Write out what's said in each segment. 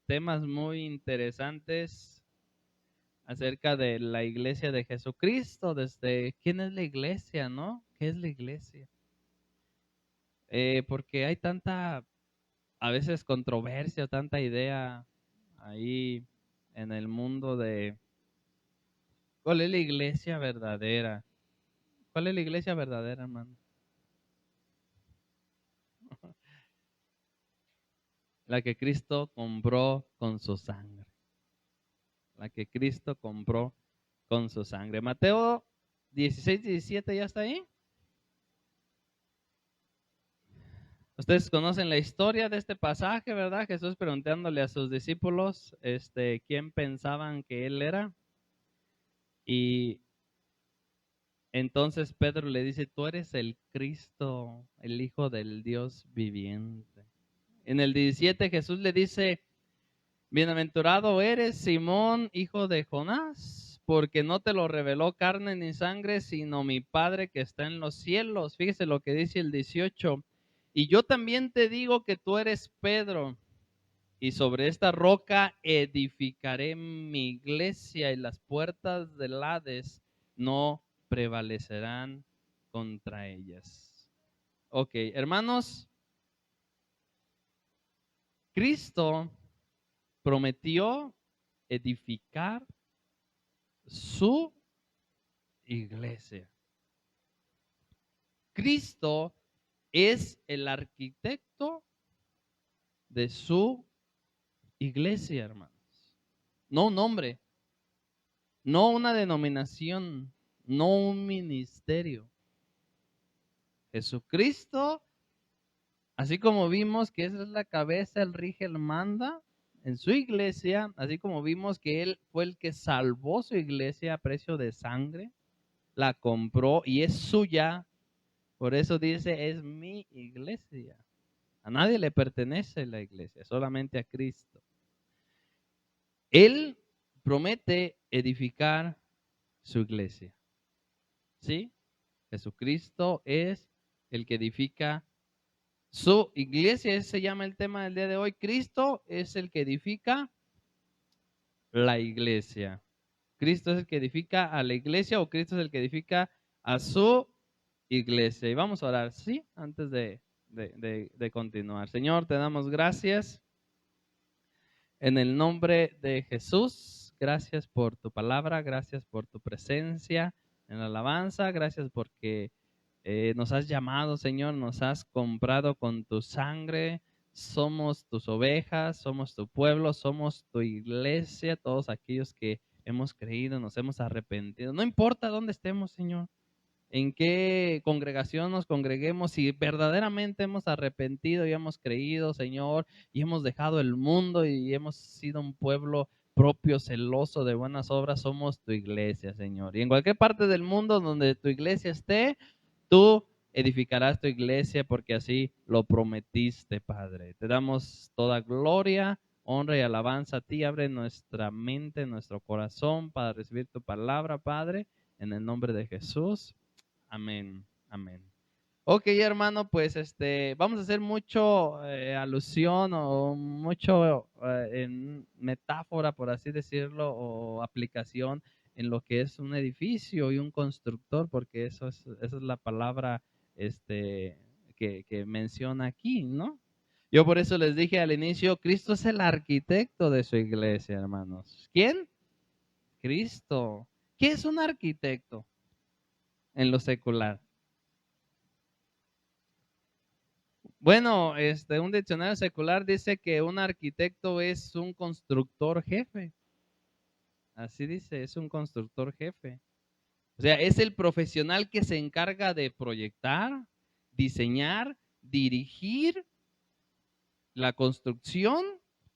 temas muy interesantes acerca de la iglesia de Jesucristo, desde quién es la iglesia, ¿no? ¿Qué es la iglesia? Porque hay tanta, a veces controversia, tanta idea ahí en el mundo de cuál es la iglesia verdadera. ¿Cuál es la iglesia verdadera, hermano? La que Cristo compró con su sangre. La que Cristo compró con su sangre. Mateo 16:17, ¿ya está ahí? Ustedes conocen la historia de este pasaje, ¿verdad? Jesús preguntándole a sus discípulos, quién pensaban que él era. Y entonces Pedro le dice, tú eres el Cristo, el Hijo del Dios viviente. En el 17 Jesús le dice, bienaventurado eres, Simón, hijo de Jonás, porque no te lo reveló carne ni sangre, sino mi Padre que está en los cielos. Fíjese lo que dice el 18. Y yo también te digo que tú eres Pedro, y sobre esta roca edificaré mi iglesia, y las puertas del Hades no prevalecerán contra ellas. Ok, hermanos, Cristo prometió edificar su iglesia. Cristo es el arquitecto de su iglesia, hermanos. No un hombre, no una denominación, no un ministerio. Jesucristo, así como vimos que esa es la cabeza, Él rige, Él manda en su iglesia, así como vimos que Él fue el que salvó su iglesia a precio de sangre, la compró y es suya. Por eso dice, es mi iglesia. A nadie le pertenece la iglesia, solamente a Cristo. Él promete edificar su iglesia. ¿Sí? Jesucristo es el que edifica su iglesia. Ese se llama el tema del día de hoy. Cristo es el que edifica la iglesia. Cristo es el que edifica a la iglesia o Cristo es el que edifica a su iglesia. Y vamos a orar, ¿sí? Antes de continuar. Señor, te damos gracias en el nombre de Jesús. Gracias por tu palabra, gracias por tu presencia en la alabanza, gracias porque nos has llamado, Señor, nos has comprado con tu sangre. Somos tus ovejas, somos tu pueblo, somos tu iglesia, todos aquellos que hemos creído, nos hemos arrepentido. No importa dónde estemos, Señor, en qué congregación nos congreguemos, si verdaderamente hemos arrepentido y hemos creído, Señor, y hemos dejado el mundo y hemos sido un pueblo propio, celoso de buenas obras, somos tu iglesia, Señor. Y en cualquier parte del mundo donde tu iglesia esté, tú edificarás tu iglesia porque así lo prometiste, Padre. Te damos toda gloria, honra y alabanza a ti. Abre nuestra mente, nuestro corazón para recibir tu palabra, Padre, en el nombre de Jesús. Amén, amén. Ok, hermano, pues vamos a hacer mucho alusión o mucho en metáfora, por así decirlo, o aplicación en lo que es un edificio y un constructor, porque esa es la palabra que menciona aquí, ¿no? Yo por eso les dije al inicio, Cristo es el arquitecto de su iglesia, hermanos. ¿Quién? Cristo. ¿Qué es un arquitecto en lo secular? Bueno, un diccionario secular dice que un arquitecto es un constructor jefe. Así dice, es un constructor jefe. O sea, es el profesional que se encarga de proyectar, diseñar, dirigir la construcción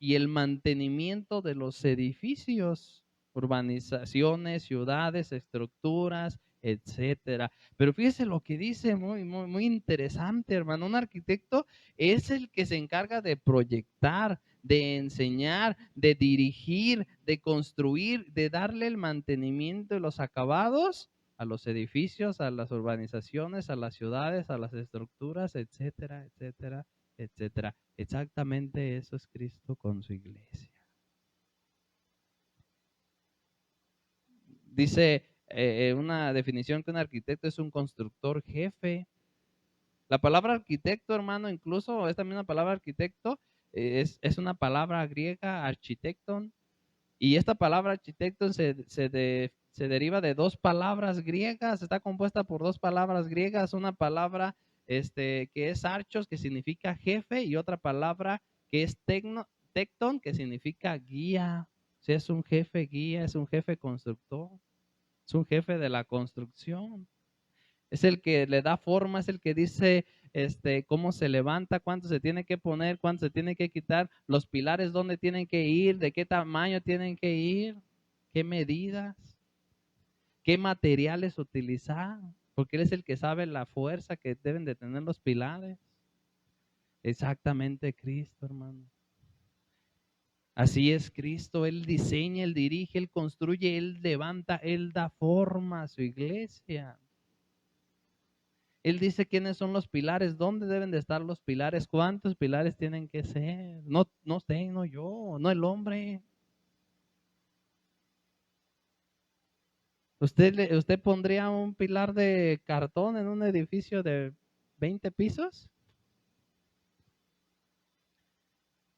y el mantenimiento de los edificios, urbanizaciones, ciudades, estructuras, etcétera. Pero fíjese lo que dice, muy interesante, hermano. Un arquitecto es el que se encarga de proyectar, de enseñar, de dirigir, de construir, de darle el mantenimiento y los acabados a los edificios, a las urbanizaciones, a las ciudades, a las estructuras, etcétera, etcétera, etcétera. Exactamente eso es Cristo con su iglesia. Dice una definición que un arquitecto es un constructor jefe. La palabra arquitecto, hermano, incluso esta misma palabra arquitecto es una palabra griega, architecton, y esta palabra arquitecton se deriva de dos palabras griegas, está compuesta por dos palabras griegas, una palabra que es archos, que significa jefe, y otra palabra que es tecton, que significa guía. O sea, es un jefe guía, es un jefe constructor, es un jefe de la construcción. Es el que le da forma, es el que dice cómo se levanta, cuánto se tiene que poner, cuánto se tiene que quitar, los pilares dónde tienen que ir, de qué tamaño tienen que ir, qué medidas, qué materiales utilizar, porque él es el que sabe la fuerza que deben de tener los pilares. Exactamente Cristo, hermano. Así es Cristo, Él diseña, Él dirige, Él construye, Él levanta, Él da forma a su iglesia. Él dice quiénes son los pilares, dónde deben de estar los pilares, cuántos pilares tienen que ser. No, no sé, no yo, no el hombre. ¿Usted pondría un pilar de cartón en un edificio de 20 pisos?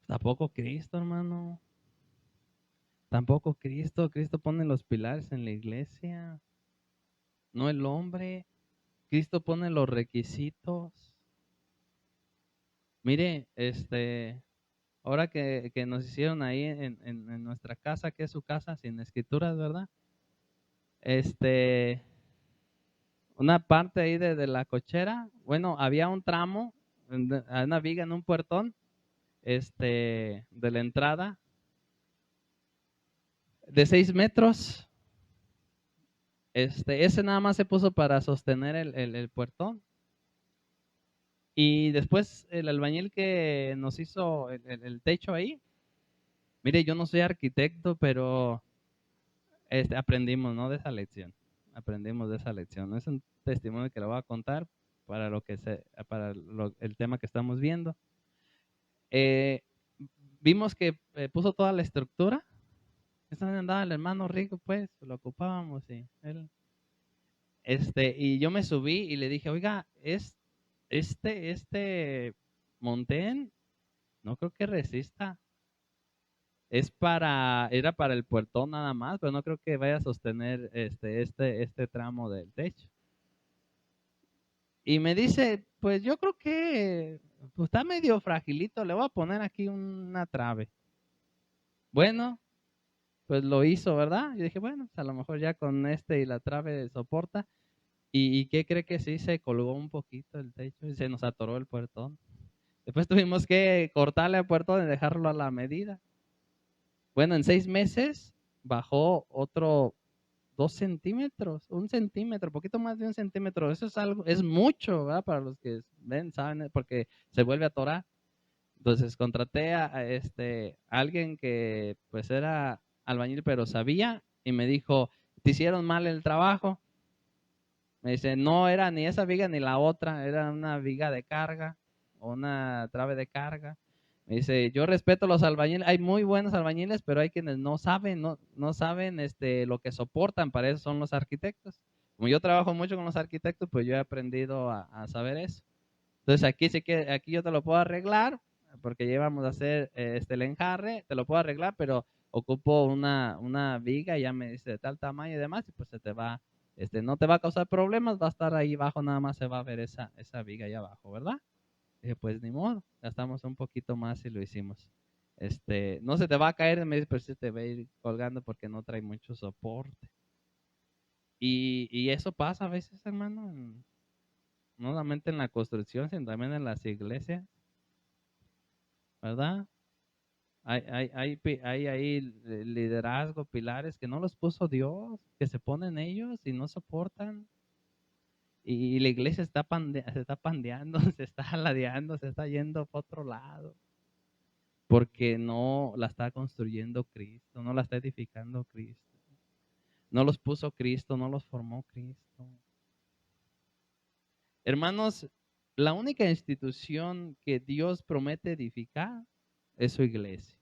Tampoco Cristo, hermano. Tampoco Cristo. Cristo pone los pilares en la iglesia, no el hombre. Cristo pone los requisitos. Mire, ahora que nos hicieron ahí en nuestra casa, que es su casa sin escrituras, ¿verdad? Una parte ahí de la cochera, bueno, había un tramo, una viga en un puertón, de la entrada, de 6 metros. Ese nada más se puso para sostener el puertón. Y después el albañil que nos hizo el techo ahí, mire, yo no soy arquitecto, pero aprendimos, ¿no? De esa lección. Aprendimos de esa lección. ¿No? Es un testimonio que le voy a contar para el tema que estamos viendo. Vimos que puso toda la estructura. Esta andaba el hermano rico, pues, lo ocupábamos y él. Y yo me subí y le dije, oiga, este montén, no creo que resista. Era para el puertón nada más, pero no creo que vaya a sostener este tramo del techo. Y me dice, pues yo creo que pues, está medio fragilito, le voy a poner aquí una trave. Bueno, pues lo hizo, ¿verdad? Yo dije, bueno, pues a lo mejor ya con y la trave soporta. ¿Y qué cree que sí? Se colgó un poquito el techo y se nos atoró el puertón. Después tuvimos que cortarle el puertón y dejarlo a la medida. Bueno, en 6 meses bajó otro 2 centímetros, 1 centímetro, poquito más de 1 centímetro. Eso es algo, es mucho, ¿verdad? Para los que ven, saben, porque se vuelve a atorar. Entonces contraté a alguien que pues era albañil, pero sabía, y me dijo, te hicieron mal el trabajo. Me dice, no era ni esa viga ni la otra, era una viga de carga o una trave de carga. Me dice, yo respeto a los albañiles, hay muy buenos albañiles, pero hay quienes no saben, no saben lo que soportan, para eso son los arquitectos. Como yo trabajo mucho con los arquitectos, pues yo he aprendido a saber eso. Entonces aquí yo te lo puedo arreglar, porque llevamos a hacer el enjarre, te lo puedo arreglar, pero ocupo una viga, y ya me dice de tal tamaño y demás, y pues se te va, no te va a causar problemas, va a estar ahí abajo, nada más se va a ver esa viga ahí abajo, ¿verdad? Dije, pues ni modo, gastamos un poquito más y lo hicimos. No se te va a caer, me dice, pero sí te va a ir colgando porque no trae mucho soporte. Y eso pasa a veces, hermano, no solamente en la construcción, sino también en las iglesias, ¿verdad? Hay ahí liderazgo, pilares que no los puso Dios, que se ponen ellos y no soportan. Y la iglesia se está pandeando, se está ladeando, se está yendo para otro lado. Porque no la está construyendo Cristo, no la está edificando Cristo. No los puso Cristo, no los formó Cristo. Hermanos, La única institución que Dios promete edificar es su iglesia.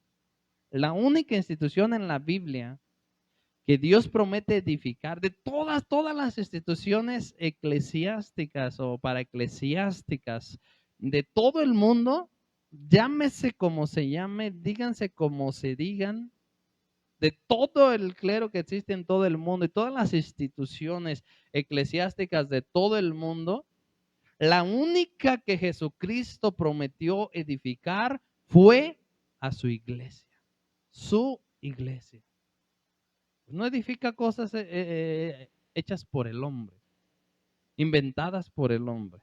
La única institución en la Biblia que Dios promete edificar, de todas las instituciones eclesiásticas o para eclesiásticas de todo el mundo, llámese como se llame, díganse como se digan, de todo el clero que existe en todo el mundo y todas las instituciones eclesiásticas de todo el mundo, la única que Jesucristo prometió edificar fue a su iglesia, su iglesia. No edifica cosas hechas por el hombre, inventadas por el hombre.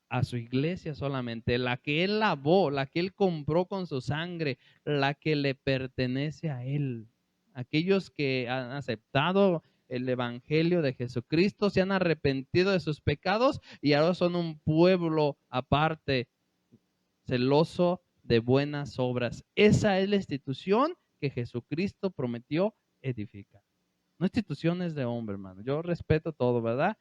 A su iglesia solamente, la que él lavó, la que él compró con su sangre, la que le pertenece a él. Aquellos que han aceptado el evangelio de Jesucristo, se han arrepentido de sus pecados y ahora son un pueblo aparte, celoso de buenas obras. Esa es la institución que Jesucristo prometió edificar. No instituciones de hombre, hermano. Yo respeto todo, ¿verdad?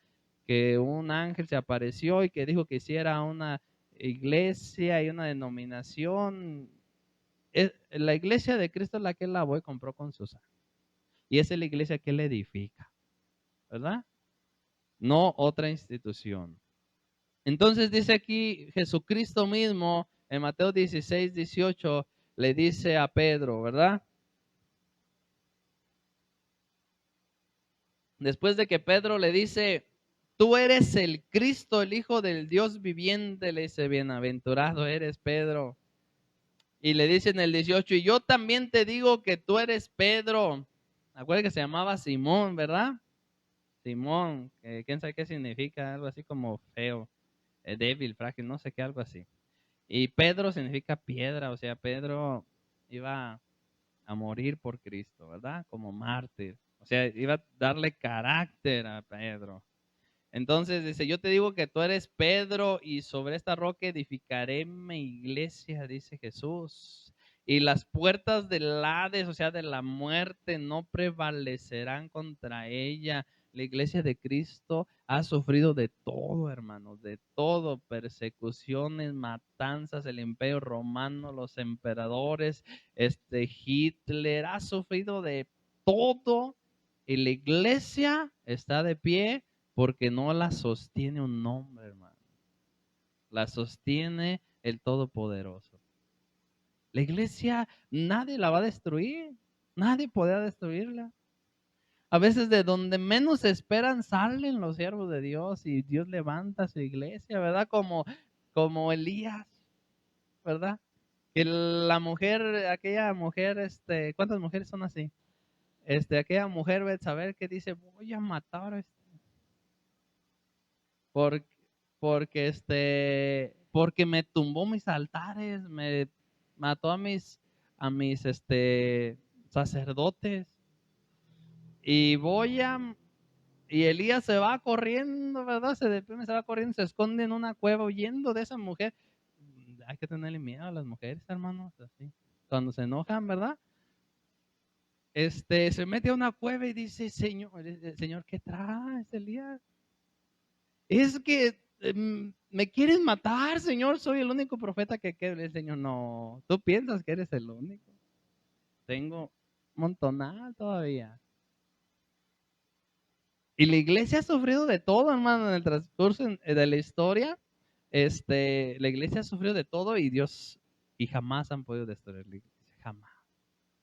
Que un ángel se apareció y que dijo que hiciera una iglesia y una denominación. La iglesia de Cristo es la que él lavó y compró con su sangre. Y esa es la iglesia que él edifica, ¿verdad? No otra institución. Entonces dice aquí Jesucristo mismo en Mateo 16, 18, le dice a Pedro, ¿verdad? Después de que Pedro le dice, tú eres el Cristo, el Hijo del Dios viviente, le dice, bienaventurado eres, Pedro. Y le dice en el 18, y yo también te digo que tú eres Pedro. Acuérdate que se llamaba Simón, ¿verdad? Simón, quién sabe qué significa, algo así como feo, débil, frágil, no sé qué, algo así. Y Pedro significa piedra, o sea, Pedro iba a morir por Cristo, ¿verdad? Como mártir. O sea, iba a darle carácter a Pedro. Entonces dice, yo te digo que tú eres Pedro y sobre esta roca edificaré mi iglesia, dice Jesús. Y las puertas del Hades, o sea, de la muerte, no prevalecerán contra ella. La iglesia de Cristo ha sufrido de todo, hermanos, de todo, persecuciones, matanzas, el imperio romano, los emperadores, Hitler, ha sufrido de todo y la iglesia está de pie porque no la sostiene un hombre, hermano. La sostiene el Todopoderoso. La iglesia nadie la va a destruir. Nadie podrá destruirla. A veces de donde menos esperan salen los siervos de Dios y Dios levanta su iglesia, ¿verdad? Como Elías, ¿verdad? Que la mujer, aquella mujer, ¿cuántas mujeres son así? Aquella mujer, saber que dice, voy a matar a Porque, porque me tumbó mis altares, me mató a mis sacerdotes. Y y Elías se va corriendo, ¿verdad? Se deprime, se va corriendo, se esconde en una cueva huyendo de esa mujer. Hay que tenerle miedo a las mujeres, hermanos, así. Cuando se enojan, ¿verdad? Se mete a una cueva y dice, Señor, ¿qué traes, Elías? Es que me quieren matar, Señor, soy el único profeta que queda. El Señor, no, tú piensas que eres el único. Tengo montonal todavía. Y la iglesia ha sufrido de todo, hermano, en el transcurso de la historia. La iglesia ha sufrido de todo y Dios, y jamás han podido destruir la iglesia,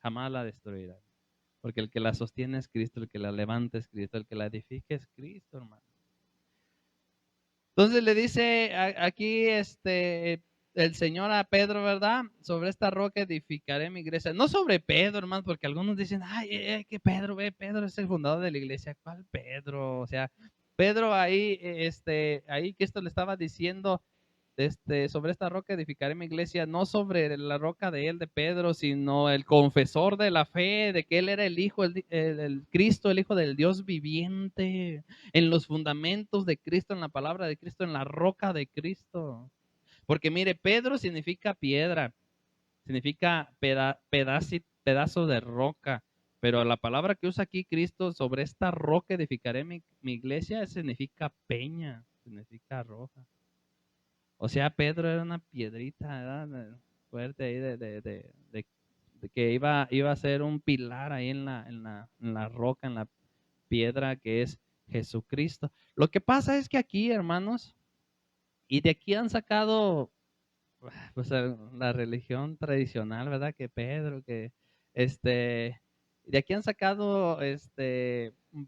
jamás la destruirán. Porque el que la sostiene es Cristo, el que la levanta es Cristo, el que la edifica es Cristo, hermano. Entonces le dice aquí el Señor a Pedro, ¿verdad? Sobre esta roca edificaré mi iglesia. No sobre Pedro, hermano, porque algunos dicen, ay, que Pedro es el fundador de la iglesia. ¿Cuál Pedro? O sea, Pedro ahí, ahí que esto le estaba diciendo, sobre esta roca edificaré mi iglesia, no sobre la roca de él, de Pedro, sino el confesor de la fe, de que él era el Hijo, el Cristo, el Hijo del Dios viviente, en los fundamentos de Cristo, en la palabra de Cristo, en la roca de Cristo. Porque mire, Pedro significa piedra, significa pedazo de roca, pero la palabra que usa aquí Cristo, sobre esta roca edificaré mi iglesia, significa peña, significa roca. O sea, Pedro era una piedrita, ¿verdad? Fuerte ahí de que iba a ser un pilar ahí en la roca, en la piedra que es Jesucristo. Lo que pasa es que aquí, hermanos, y de aquí han sacado pues la religión tradicional, ¿verdad? Que Pedro, que de aquí han sacado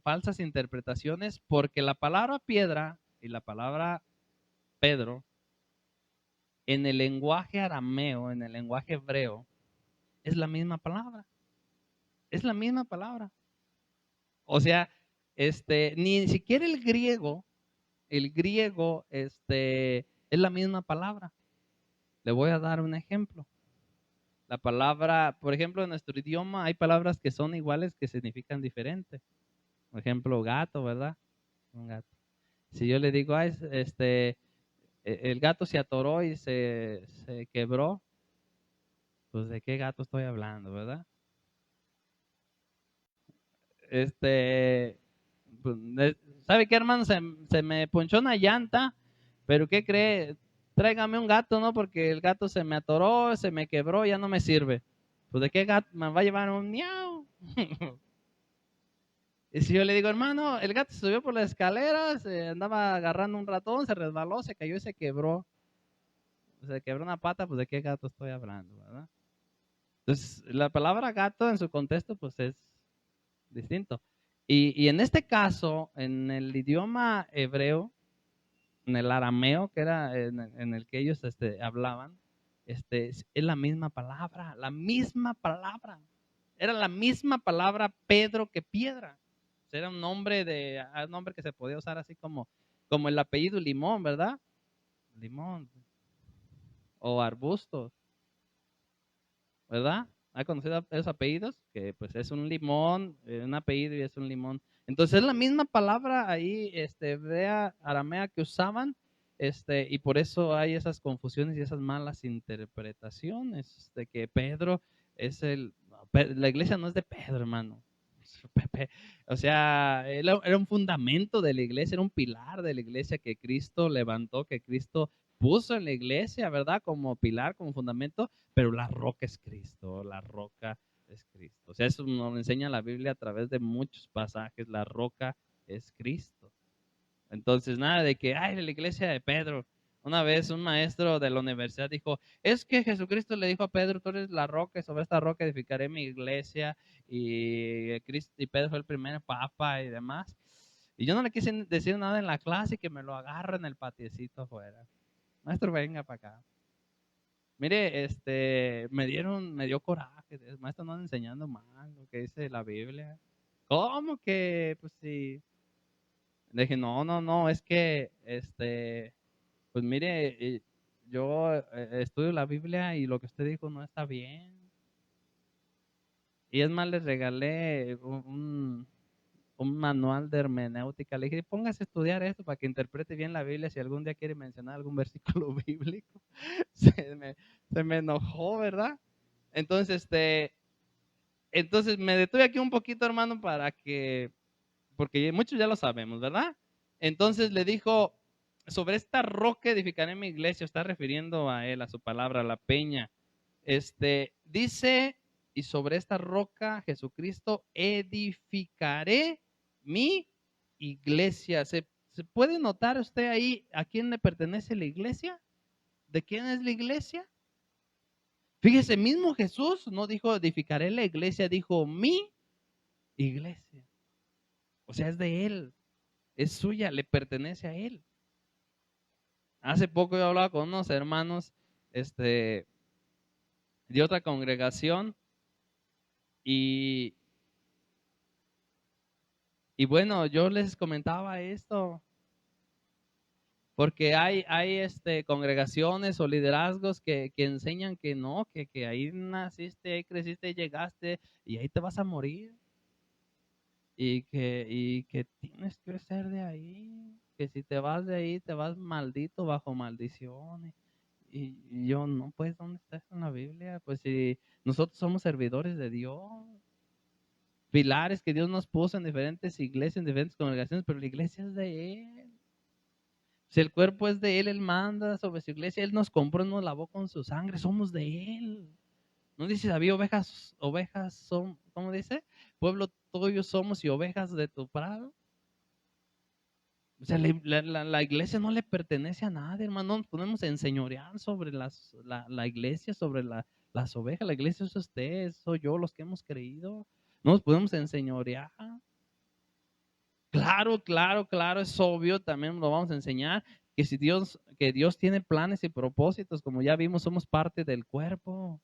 falsas interpretaciones porque la palabra piedra y la palabra Pedro en el lenguaje arameo, en el lenguaje hebreo, es la misma palabra. Es la misma palabra. O sea, ni siquiera el griego, es la misma palabra. Le voy a dar un ejemplo. La palabra, por ejemplo, en nuestro idioma hay palabras que son iguales que significan diferente. Por ejemplo, gato, ¿verdad? Un gato. Si yo le digo, el gato se atoró y se quebró, pues ¿de qué gato estoy hablando, verdad? Pues, ¿sabe qué, hermano? Se me ponchó una llanta, pero ¿qué cree? Tráigame un gato, ¿no? Porque el gato se me atoró, se me quebró, ya no me sirve. Pues ¿de qué gato me va a llevar un miau? Y si yo le digo, hermano, el gato se subió por la escalera, se andaba agarrando un ratón, se resbaló, se cayó y se quebró. Se quebró una pata, pues ¿de qué gato estoy hablando, verdad? Entonces, la palabra gato en su contexto, pues es distinto. Y en este caso, en el idioma hebreo, en el arameo, que era en el que ellos hablaban, es la misma palabra, la misma palabra. Era la misma palabra Pedro que piedra. Era un nombre que se podía usar así como el apellido Limón, ¿verdad? Limón. O arbustos, ¿verdad? ¿Ha conocido esos apellidos? Que pues es un limón, un apellido y es un limón. Entonces es la misma palabra ahí, hebrea, aramea que usaban, y por eso hay esas confusiones y esas malas interpretaciones de que Pedro es la iglesia no es de Pedro, hermano. O sea, era un fundamento de la iglesia, era un pilar de la iglesia que Cristo levantó, que Cristo puso en la iglesia, ¿verdad? Como pilar, como fundamento, pero la roca es Cristo, la roca es Cristo. O sea, eso nos lo enseña la Biblia a través de muchos pasajes, la roca es Cristo. Entonces, nada de que, ay, la iglesia de Pedro. Una vez un maestro de la universidad dijo, es que Jesucristo le dijo a Pedro, tú eres la roca y sobre esta roca edificaré mi iglesia. Y Pedro fue el primer papa y demás. Y yo no le quise decir nada en la clase y que me lo agarra en el patiecito afuera. Maestro, venga para acá. Mire, me dio coraje. El maestro no anda enseñando mal lo que dice la Biblia. ¿Cómo que? Pues sí. Le dije, no, es que, pues mire, yo estudio la Biblia y lo que usted dijo no está bien. Y es más, les regalé un manual de hermenéutica. Le dije, póngase a estudiar esto para que interprete bien la Biblia si algún día quiere mencionar algún versículo bíblico. Se me enojó, ¿verdad? Entonces, entonces me detuve aquí un poquito, hermano, porque muchos ya lo sabemos, ¿verdad? Entonces le dijo, sobre esta roca edificaré mi iglesia, está refiriendo a él, a su palabra, a la peña. Dice, y sobre esta roca, Jesucristo, edificaré mi iglesia. ¿Se puede notar usted ahí a quién le pertenece la iglesia? ¿De quién es la iglesia? Fíjese, mismo Jesús no dijo edificaré la iglesia, dijo mi iglesia. O sea, es de él, es suya, le pertenece a él. Hace poco yo hablaba con unos hermanos de otra congregación y, y bueno, yo les comentaba esto, porque hay congregaciones o liderazgos que enseñan que no, que ahí naciste, ahí creciste, llegaste y ahí te vas a morir. Y que tienes que ser de ahí, que si te vas de ahí te vas maldito bajo maldiciones. Y yo, no, pues, ¿dónde está eso en la Biblia? Pues si nosotros somos servidores de Dios, pilares que Dios nos puso en diferentes iglesias, en diferentes congregaciones, pero la iglesia es de Él. Si el cuerpo es de Él manda sobre su iglesia, Él nos compró, nos lavó con su sangre, somos de Él. ¿No dice David, ovejas son, cómo dice? Pueblo tuyo somos y ovejas de tu prado? O sea, la iglesia no le pertenece a nadie, hermano. No nos podemos enseñorear sobre la iglesia, sobre las ovejas. La iglesia es usted, soy yo, los que hemos creído. No nos podemos enseñorear. Claro, claro, claro, es obvio, también lo vamos a enseñar, que Dios tiene planes y propósitos, como ya vimos, somos parte del cuerpo.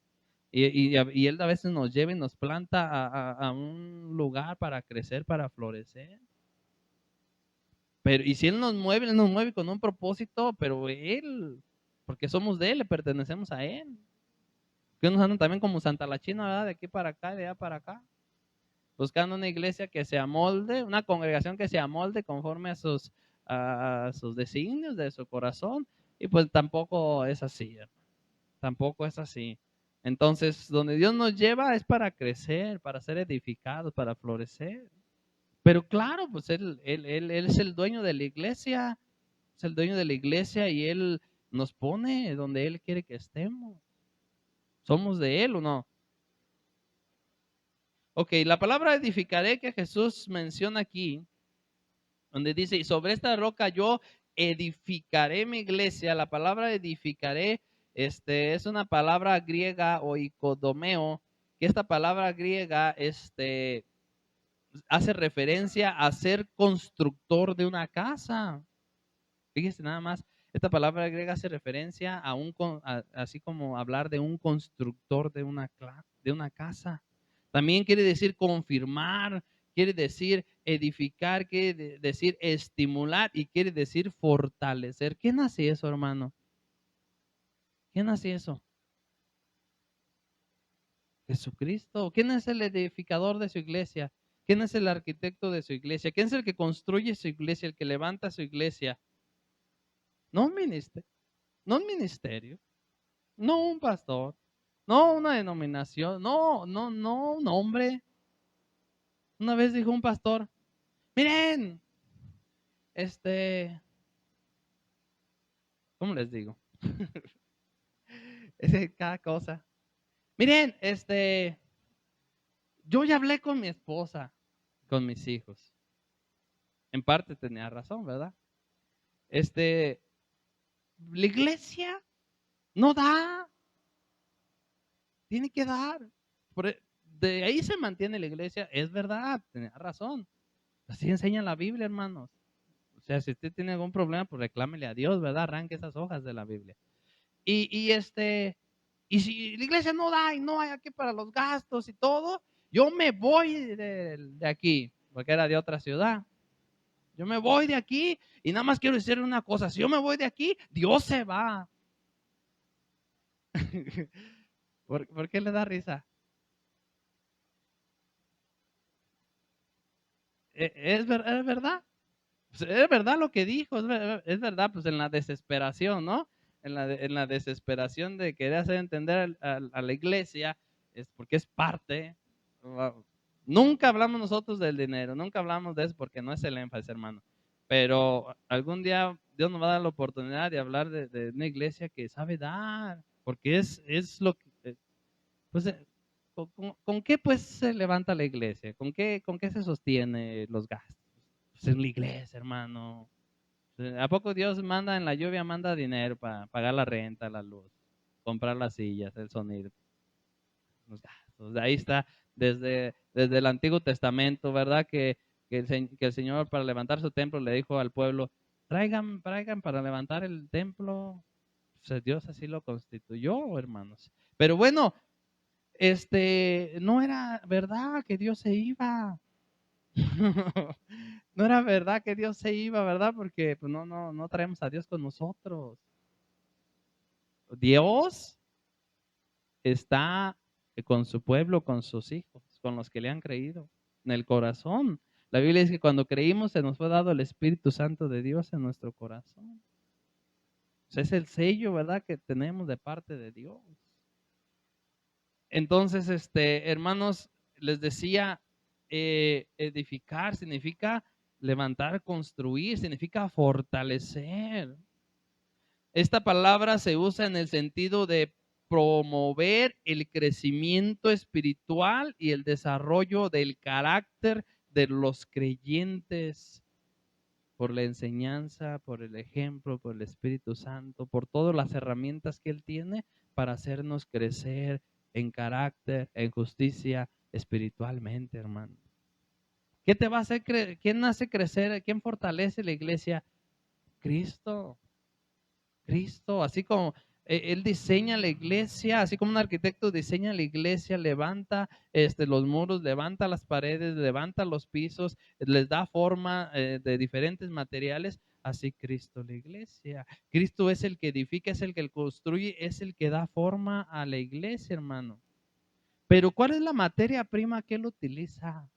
Y Él a veces nos lleva y nos planta a un lugar para crecer, para florecer. Pero, y si Él nos mueve con un propósito, pero Él, porque somos de Él, le pertenecemos a Él. Que nos andan también como Santa la China, ¿verdad? De aquí para acá, de allá para acá. Buscando una iglesia que se amolde, una congregación que se amolde conforme a sus designios de su corazón. Y pues tampoco es así, tampoco es así. Entonces, donde Dios nos lleva es para crecer, para ser edificados, para florecer. Pero claro, pues él es el dueño de la iglesia, es el dueño de la iglesia y Él nos pone donde Él quiere que estemos. ¿Somos de Él o no? Ok, la palabra edificaré que Jesús menciona aquí, donde dice, y sobre esta roca yo edificaré mi iglesia. La palabra edificaré, es una palabra griega o icodomeo, que esta palabra griega, hace referencia a ser constructor de una casa. Fíjese nada más, esta palabra griega hace referencia así como hablar de un constructor de una casa. También quiere decir confirmar, quiere decir edificar, quiere decir estimular y quiere decir fortalecer. ¿Quién hace eso, hermano? ¿Quién hace eso? Jesucristo. ¿Quién es el edificador de su iglesia? ¿Quién es el arquitecto de su iglesia? ¿Quién es el que construye su iglesia, el que levanta su iglesia? No un ministerio, no un ministerio, no un pastor, no una denominación, no un hombre. Una vez dijo un pastor, miren, ¿cómo les digo? Es de cada cosa. Miren, yo ya hablé con mi esposa, con mis hijos. En parte tenía razón, ¿verdad? La iglesia no da, tiene que dar. De ahí se mantiene la iglesia, es verdad, tenía razón. Así enseña la Biblia, hermanos. O sea, si usted tiene algún problema, pues reclámele a Dios, ¿verdad? Arranque esas hojas de la Biblia. Y si la iglesia no da y no hay aquí para los gastos y todo, yo me voy de aquí, porque era de otra ciudad. Yo me voy de aquí y nada más quiero decirle una cosa, si yo me voy de aquí, Dios se va. ¿Por qué le da risa? Es verdad. Pues es verdad lo que dijo, es verdad, pues en la desesperación, ¿no? En la desesperación de querer hacer entender a la iglesia, es porque es parte. Nunca hablamos nosotros del dinero, nunca hablamos de eso porque no es el énfasis, hermano. Pero algún día Dios nos va a dar la oportunidad de hablar de una iglesia que sabe dar, porque es lo que, pues, ¿con qué pues se levanta la iglesia? ¿Con qué se sostiene los gastos? Pues en la iglesia, hermano. ¿A poco Dios manda en la lluvia, manda dinero para pagar la renta, la luz, comprar las sillas, el sonido? Los gastos. Ahí está, desde el Antiguo Testamento, ¿verdad? Que el Señor para levantar su templo le dijo al pueblo, traigan para levantar el templo. Pues Dios así lo constituyó, hermanos. Pero bueno, no era verdad que Dios se iba. No era verdad que Dios se iba, ¿verdad? Porque pues, no traemos a Dios con nosotros. Dios está con su pueblo, con sus hijos, con los que le han creído, en el corazón. La Biblia dice que cuando creímos se nos fue dado el Espíritu Santo de Dios en nuestro corazón. O sea, es el sello, ¿verdad? Que tenemos de parte de Dios. Entonces, hermanos, les decía, edificar significa Levantar, construir, significa fortalecer. Esta palabra se usa en el sentido de promover el crecimiento espiritual y el desarrollo del carácter de los creyentes por la enseñanza, por el ejemplo, por el Espíritu Santo, por todas las herramientas que Él tiene para hacernos crecer en carácter, en justicia, espiritualmente, hermano. ¿Qué te va a hacer crecer? ¿Quién hace crecer? ¿Quién fortalece la iglesia? Cristo. Cristo, así como Él diseña la iglesia, así como un arquitecto diseña la iglesia, levanta los muros, levanta las paredes, levanta los pisos, les da forma de diferentes materiales, así Cristo la iglesia. Cristo es el que edifica, es el que construye, es el que da forma a la iglesia, hermano. Pero ¿cuál es la materia prima que Él utiliza?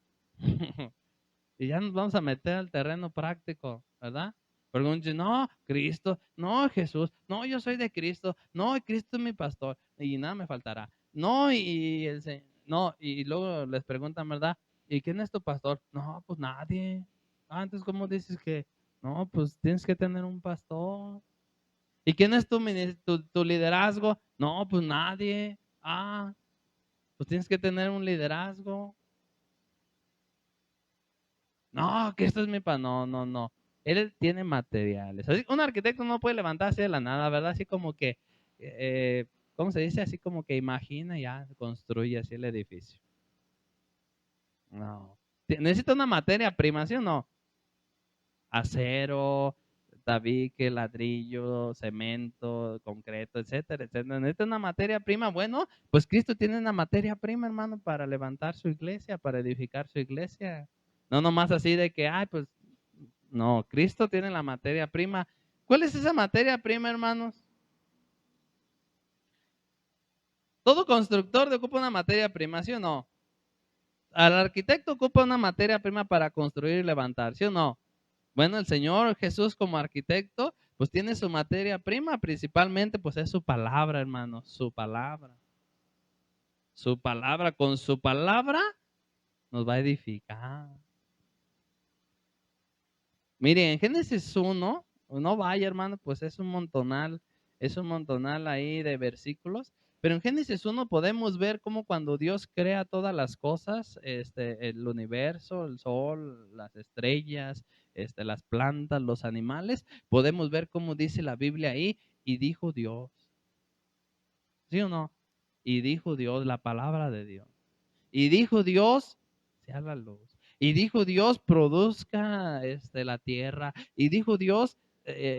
Y ya nos vamos a meter al terreno práctico, ¿verdad? Porque uno dice, no, Cristo, no, Jesús, no, yo soy de Cristo, no, Cristo es mi pastor y nada me faltará. No, no, y luego les preguntan, ¿verdad? ¿Y quién es tu pastor? No, pues nadie. Ah, entonces, ¿cómo dices que? No, pues tienes que tener un pastor. ¿Y quién es tu liderazgo? No, pues nadie. Ah, pues tienes que tener un liderazgo. No, que esto es mi no, no, no. Él tiene materiales. Así, un arquitecto no puede levantarse de la nada, ¿verdad? Así como que, ¿cómo se dice? Así como que imagina y ya construye así el edificio. No. Necesita una materia prima, ¿sí o no? Acero, tabique, ladrillo, cemento, concreto, etcétera, etcétera. Necesita una materia prima. Bueno, pues Cristo tiene una materia prima, hermano, para levantar su iglesia, para edificar su iglesia. No nomás así de que, ay, pues, no, Cristo tiene la materia prima. ¿Cuál es esa materia prima, hermanos? Todo constructor ocupa una materia prima, ¿sí o no? Al arquitecto ocupa una materia prima para construir y levantar, ¿sí o no? Bueno, el Señor Jesús como arquitecto, pues tiene su materia prima, principalmente pues es su palabra, hermano, su palabra. Su palabra, con su palabra nos va a edificar. Mire, en Génesis 1, no vaya, hermano, pues es un montonal ahí de versículos, pero en Génesis 1 podemos ver cómo cuando Dios crea todas las cosas, el universo, el sol, las estrellas, las plantas, los animales, podemos ver cómo dice la Biblia ahí, y dijo Dios, ¿sí o no? Y dijo Dios, la palabra de Dios. Y dijo Dios, sea la luz. Y dijo Dios, produzca la tierra. Y dijo Dios,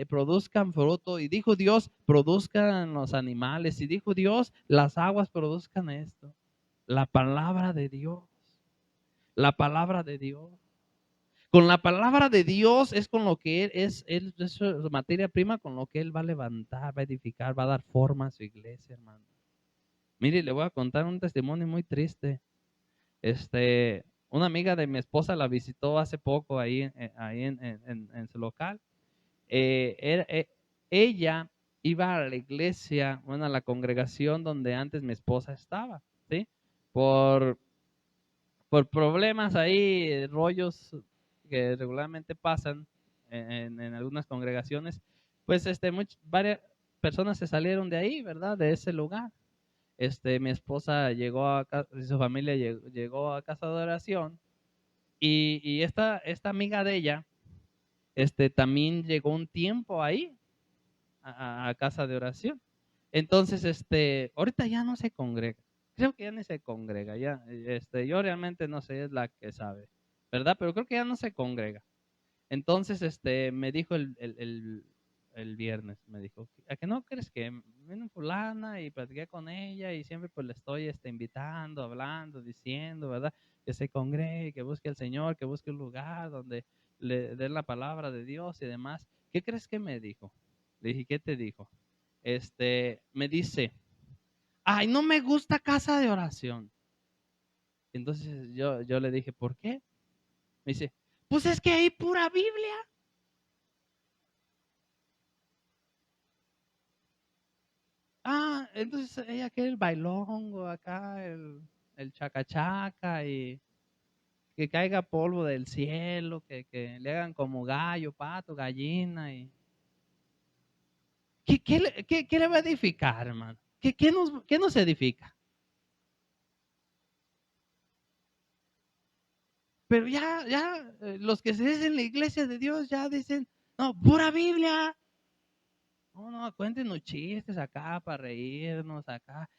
produzcan fruto. Y dijo Dios, produzcan los animales. Y dijo Dios, las aguas produzcan esto. La palabra de Dios. La palabra de Dios. Con la palabra de Dios es con lo que es su materia prima, con lo que Él va a levantar, va a edificar, va a dar forma a su iglesia, hermano. Mire, le voy a contar un testimonio muy triste. Una amiga de mi esposa la visitó hace poco ahí en su local. Ella iba a la iglesia, bueno, a la congregación donde antes mi esposa estaba, ¿sí? Por, por problemas ahí, rollos que regularmente pasan en algunas congregaciones, pues varias personas se salieron de ahí, ¿verdad? De ese lugar. Mi esposa llegó su familia llegó a casa de oración y esta amiga de ella, también llegó un tiempo ahí a casa de oración. Entonces, ahorita ya no se congrega. Creo que ya ni se congrega, ya, yo realmente no sé, es la que sabe, ¿verdad? Pero creo que ya no se congrega. Entonces, me dijo el viernes, me dijo, ¿a que no crees que vino fulana y platiqué con ella y siempre pues le estoy invitando, hablando, diciendo, ¿verdad? Que se congregue, que busque al Señor, que busque un lugar donde le dé la palabra de Dios y demás. ¿Qué crees que me dijo? Le dije, ¿qué te dijo? Me dice, ay, no me gusta casa de oración. Entonces yo le dije, ¿por qué? Me dice, pues es que hay pura Biblia. Ah, entonces ella quiere el bailongo acá, el chacachaca y que caiga polvo del cielo, que le hagan como gallo, pato, gallina. ¿Qué le va a edificar, hermano? ¿Qué nos edifica? Pero los que se dicen la iglesia de Dios ya dicen, no, pura Biblia. No, cuéntenos chistes acá para reírnos, acá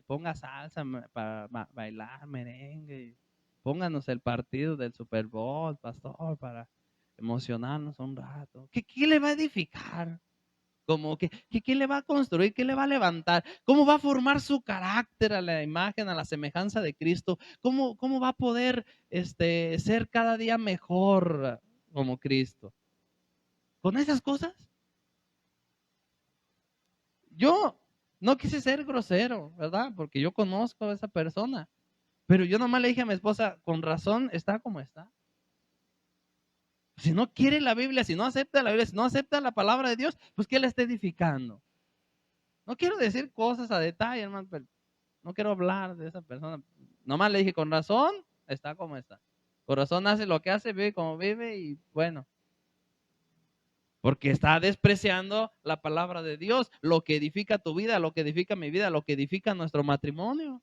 ponga salsa para bailar merengue, pónganos el partido del Super Bowl, pastor, para emocionarnos un rato. ¿Qué le va a edificar? Como ¿qué le va a construir? ¿Qué le va a levantar? ¿Cómo va a formar su carácter a la imagen, a la semejanza de Cristo? ¿Cómo va a poder ser cada día mejor como Cristo? Con esas cosas. Yo no quise ser grosero, ¿verdad? Porque yo conozco a esa persona. Pero yo nomás le dije a mi esposa, con razón está como está. Si no quiere la Biblia, si no acepta la Biblia, si no acepta la palabra de Dios, pues ¿qué le está edificando? No quiero decir cosas a detalle, hermano, pero no quiero hablar de esa persona. Nomás le dije, con razón está como está. Con razón hace lo que hace, vive como vive y bueno. Porque está despreciando la palabra de Dios, lo que edifica tu vida, lo que edifica mi vida, lo que edifica nuestro matrimonio.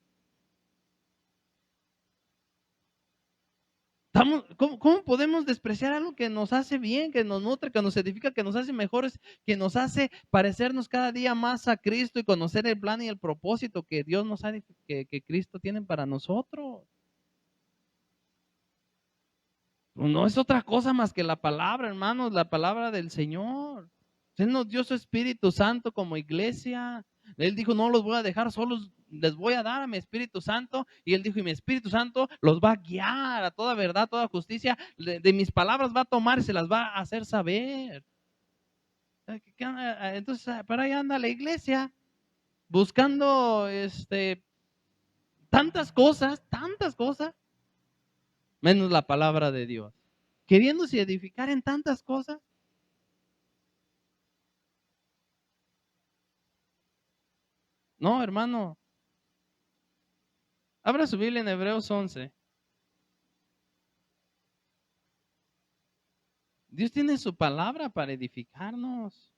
¿Cómo podemos despreciar algo que nos hace bien, que nos nutre, que nos edifica, que nos hace mejores, que nos hace parecernos cada día más a Cristo y conocer el plan y el propósito que Dios nos ha, que Cristo tiene para nosotros? No es otra cosa más que la palabra, hermanos, la palabra del Señor. Él nos dio su Espíritu Santo como iglesia. Él dijo, no los voy a dejar solos, les voy a dar a mi Espíritu Santo. Y él dijo, y mi Espíritu Santo los va a guiar a toda verdad, toda justicia. De mis palabras va a tomar y se las va a hacer saber. Entonces, para ahí anda la iglesia, buscando tantas cosas, menos la palabra de Dios. Queriéndose edificar en tantas cosas. No, hermano. Abra su Biblia en Hebreos 11. Dios tiene su palabra para edificarnos.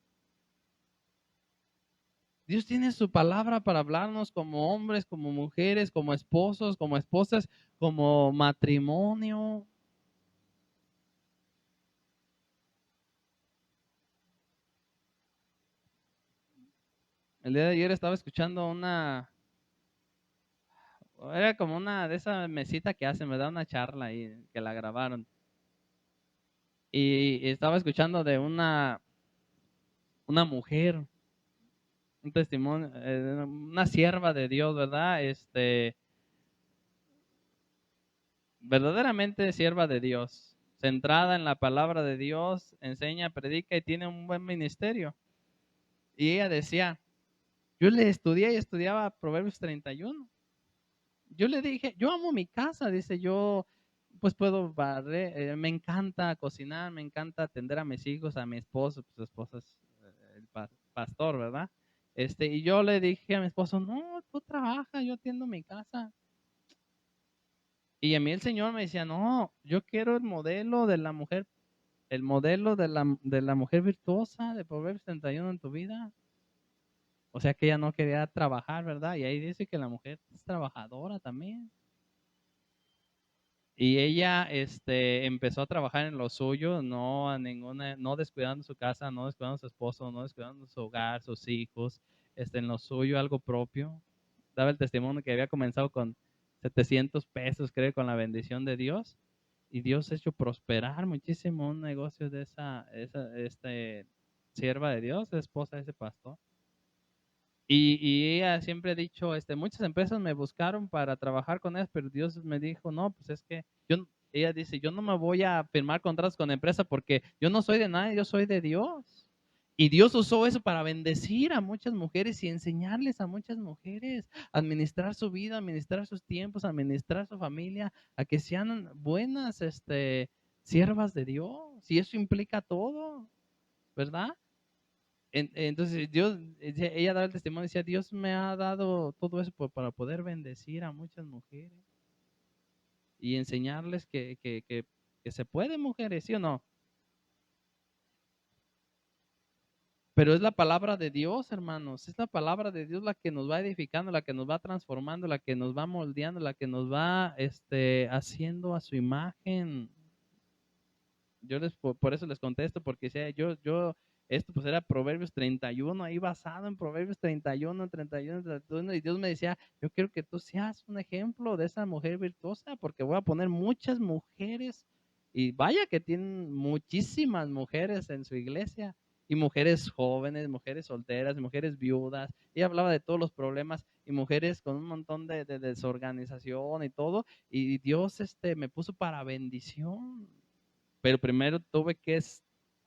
Dios tiene su palabra para hablarnos como hombres, como mujeres, como esposos, como esposas, como matrimonio. El día de ayer estaba escuchando era como una de esas mesitas que hacen, ¿verdad? Una charla ahí que la grabaron. Y estaba escuchando de una mujer, un testimonio, una sierva de Dios, ¿verdad? Verdaderamente sierva de Dios, centrada en la palabra de Dios, enseña, predica y tiene un buen ministerio. Y ella decía, yo le estudié y estudiaba Proverbios 31. Yo le dije, yo amo mi casa, dice, yo pues puedo barrer, me encanta cocinar, me encanta atender a mis hijos, a mi esposo, pues su esposo es el pastor, ¿verdad? Y yo le dije a mi esposo, no, tú trabaja, yo atiendo mi casa. Y a mí el Señor me decía, no, yo quiero el modelo de la mujer, el modelo de la mujer virtuosa de Proverbios 31 en tu vida. O sea que ella no quería trabajar, ¿verdad? Y ahí dice que la mujer es trabajadora también. Y ella empezó a trabajar en lo suyo, no descuidando su casa, no descuidando a su esposo, no descuidando su hogar, sus hijos, en lo suyo, algo propio. Daba el testimonio que había comenzado con 700 pesos, creo, con la bendición de Dios. Y Dios ha hecho prosperar muchísimo un negocio de esa sierva de Dios, esposa de ese pastor. Y ella siempre ha dicho, muchas empresas me buscaron para trabajar con ellas, pero Dios me dijo, no, pues es que ella dice, yo no me voy a firmar contratos con empresa porque yo no soy de nadie, yo soy de Dios. Y Dios usó eso para bendecir a muchas mujeres y enseñarles a muchas mujeres a administrar su vida, administrar sus tiempos, administrar su familia, a que sean buenas siervas de Dios. Y eso implica todo, ¿verdad? Entonces ella daba el testimonio y decía, Dios me ha dado todo eso para poder bendecir a muchas mujeres. y enseñarles que se puede, mujeres, ¿sí o no? Pero es la palabra de Dios, hermanos, es la palabra de Dios la que nos va edificando, la que nos va transformando, la que nos va moldeando, la que nos va haciendo a su imagen. Por eso les contesto, porque decía, esto pues era Proverbios 31, ahí basado en Proverbios 31, 31, 31, y Dios me decía, yo quiero que tú seas un ejemplo de esa mujer virtuosa, porque voy a poner muchas mujeres, y vaya que tienen muchísimas mujeres en su iglesia, y mujeres jóvenes, mujeres solteras, mujeres viudas, y hablaba de todos los problemas, y mujeres con un montón de desorganización y todo, y Dios me puso para bendición, pero primero tuve que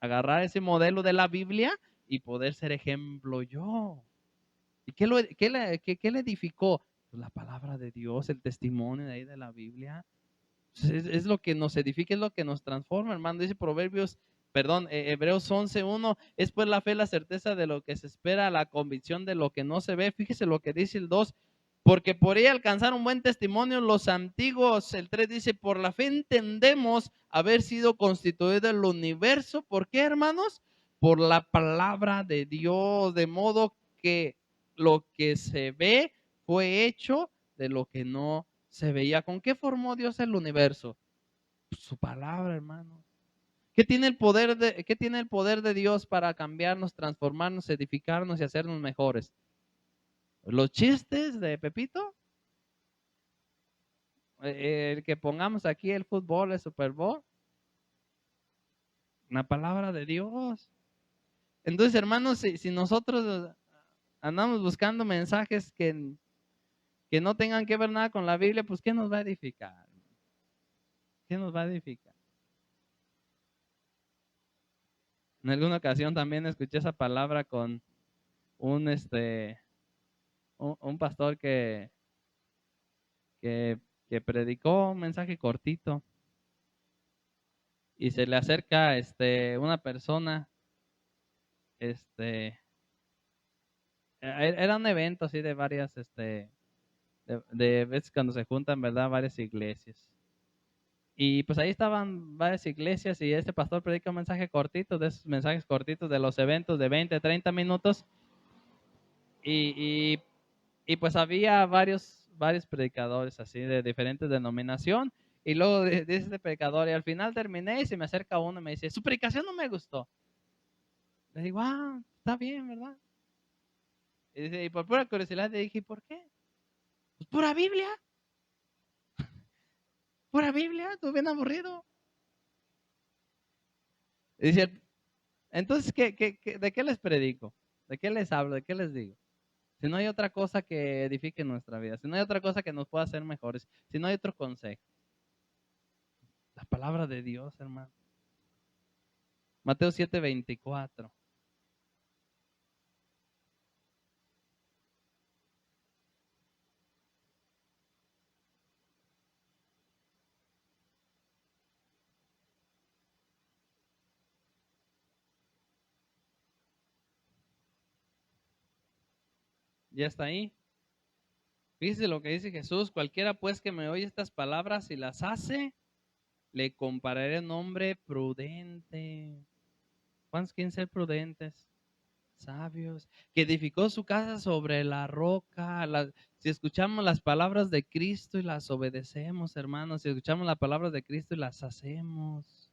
agarrar ese modelo de la Biblia y poder ser ejemplo yo. ¿Y qué le edificó? Pues la palabra de Dios, el testimonio de ahí de la Biblia. Es lo que nos edifica, es lo que nos transforma, hermano. Dice Hebreos 11:1, es pues la fe, la certeza de lo que se espera, la convicción de lo que no se ve. Fíjese lo que dice el 2, porque por ella alcanzaron buen testimonio los antiguos. El 3 dice, por la fe entendemos haber sido constituido el universo. ¿Por qué, hermanos? Por la palabra de Dios, de modo que lo que se ve fue hecho de lo que no se veía. ¿Con qué formó Dios el universo? Su palabra, hermano. ¿Qué tiene el poder de Dios para cambiarnos, transformarnos, edificarnos y hacernos mejores? ¿Los chistes de Pepito? El que pongamos aquí el fútbol, el Super Bowl. La palabra de Dios. Entonces, hermanos, si nosotros andamos buscando mensajes que no tengan que ver nada con la Biblia, pues ¿qué nos va a edificar? ¿Qué nos va a edificar? En alguna ocasión también escuché esa palabra con un, un pastor que, que predicó un mensaje cortito y se le acerca una persona, era un evento así de varias, de veces cuando se juntan, ¿verdad? Varias iglesias. Y pues ahí estaban varias iglesias y este pastor predica un mensaje cortito, de esos mensajes cortitos de los eventos de 20, 30 minutos. Y, y, y pues había varios predicadores así de diferentes denominación. Y luego dice este predicador, y al final terminé y se me acerca uno y me dice, su predicación no me gustó. Le digo, está bien, ¿verdad? Y dice, y por pura curiosidad le dije, ¿por qué? Pues pura Biblia, estuve bien aburrido. Y dice, entonces, de qué les predico? ¿De qué les hablo? ¿De qué les digo? Si no hay otra cosa que edifique nuestra vida, si no hay otra cosa que nos pueda hacer mejores, si no hay otro consejo. La palabra de Dios, hermano. Mateo 7:24. Ya está ahí. Fíjese lo que dice Jesús, cualquiera pues que me oye estas palabras y las hace, le compararé a un hombre prudente. ¿Cuántos quieren ser prudentes? Sabios, que edificó su casa sobre la roca. Si escuchamos las palabras de Cristo y las obedecemos, hermanos, si escuchamos las palabras de Cristo y las hacemos,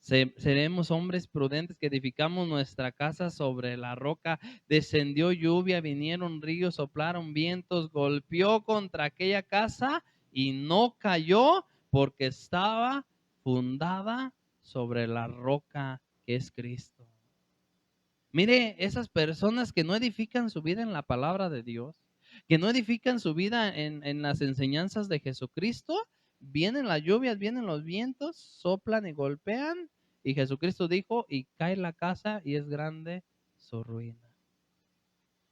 seremos hombres prudentes que edificamos nuestra casa sobre la roca. Descendió lluvia, vinieron ríos, soplaron vientos, golpeó contra aquella casa y no cayó porque estaba fundada sobre la roca que es Cristo. Mire, esas personas que no edifican su vida en la palabra de Dios, que no edifican su vida en las enseñanzas de Jesucristo, vienen las lluvias, vienen los vientos, soplan y golpean, y Jesucristo dijo, y cae la casa y es grande su ruina.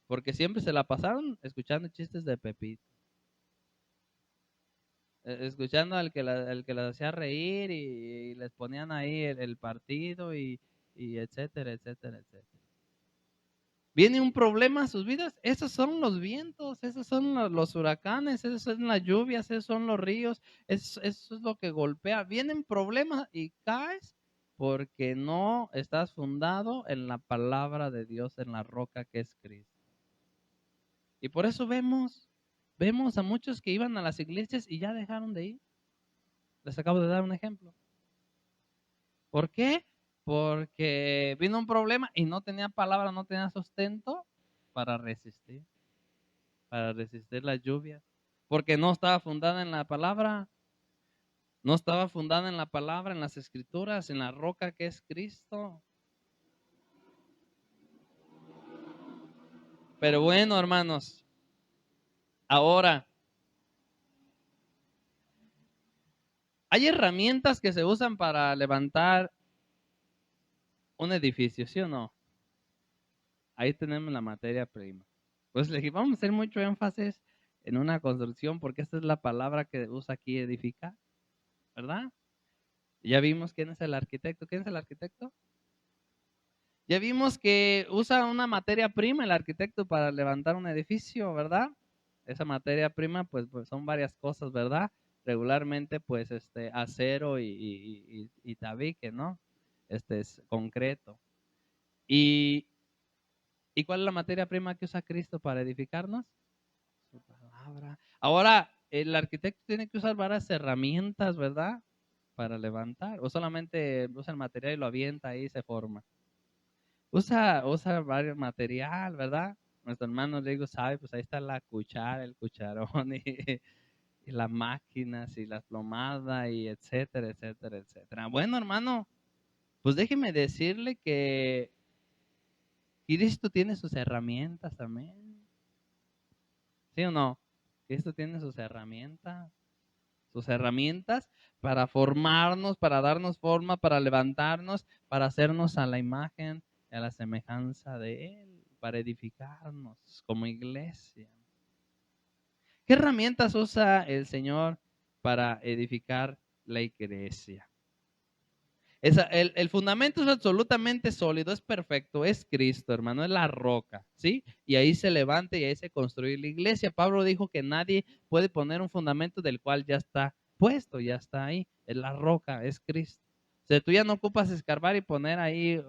Porque siempre se la pasaron escuchando chistes de Pepito, escuchando al que las hacía reír y les ponían ahí el partido y etcétera, etcétera, etcétera. Viene un problema a sus vidas, esos son los vientos, esos son los huracanes, esas son las lluvias, esos son los ríos, eso es lo que golpea. Vienen problemas y caes porque no estás fundado en la palabra de Dios, en la roca que es Cristo. Y por eso vemos a muchos que iban a las iglesias y ya dejaron de ir. Les acabo de dar un ejemplo. ¿Por qué? Porque vino un problema y no tenía palabra, no tenía sustento para resistir las lluvias. Porque no estaba fundada en la palabra, no estaba fundada en la palabra, en las escrituras, en la roca que es Cristo. Pero bueno, hermanos, ahora, hay herramientas que se usan para levantar un edificio, ¿sí o no? Ahí tenemos la materia prima. Pues le dije, vamos a hacer mucho énfasis en una construcción porque esta es la palabra que usa aquí edificar, ¿verdad? Ya vimos quién es el arquitecto. ¿Quién es el arquitecto? Ya vimos que usa una materia prima el arquitecto para levantar un edificio, ¿verdad? Esa materia prima, pues son varias cosas, ¿verdad? Regularmente, pues, acero y tabique, ¿no? Es concreto. ¿Y cuál es la materia prima que usa Cristo para edificarnos? Su palabra. Ahora, el arquitecto tiene que usar varias herramientas, ¿verdad? Para levantar. O solamente usa el material y lo avienta y se forma. Usa varios material, ¿verdad? Nuestro hermano Diego sabe, pues ahí está la cuchara, el cucharón y las máquinas y las plomadas y etcétera, etcétera, etcétera. Bueno, hermano, pues déjeme decirle que Cristo tiene sus herramientas también. ¿Sí o no? Cristo tiene sus herramientas para formarnos, para darnos forma, para levantarnos, para hacernos a la imagen y a la semejanza de Él, para edificarnos como iglesia. ¿Qué herramientas usa el Señor para edificar la iglesia? El fundamento es absolutamente sólido, es perfecto, es Cristo, hermano, es la roca, ¿sí? Y ahí se levanta y ahí se construye la iglesia. Pablo dijo que nadie puede poner un fundamento del cual ya está puesto, ya está ahí, es la roca, es Cristo. O sea, tú ya no ocupas escarbar y poner ahí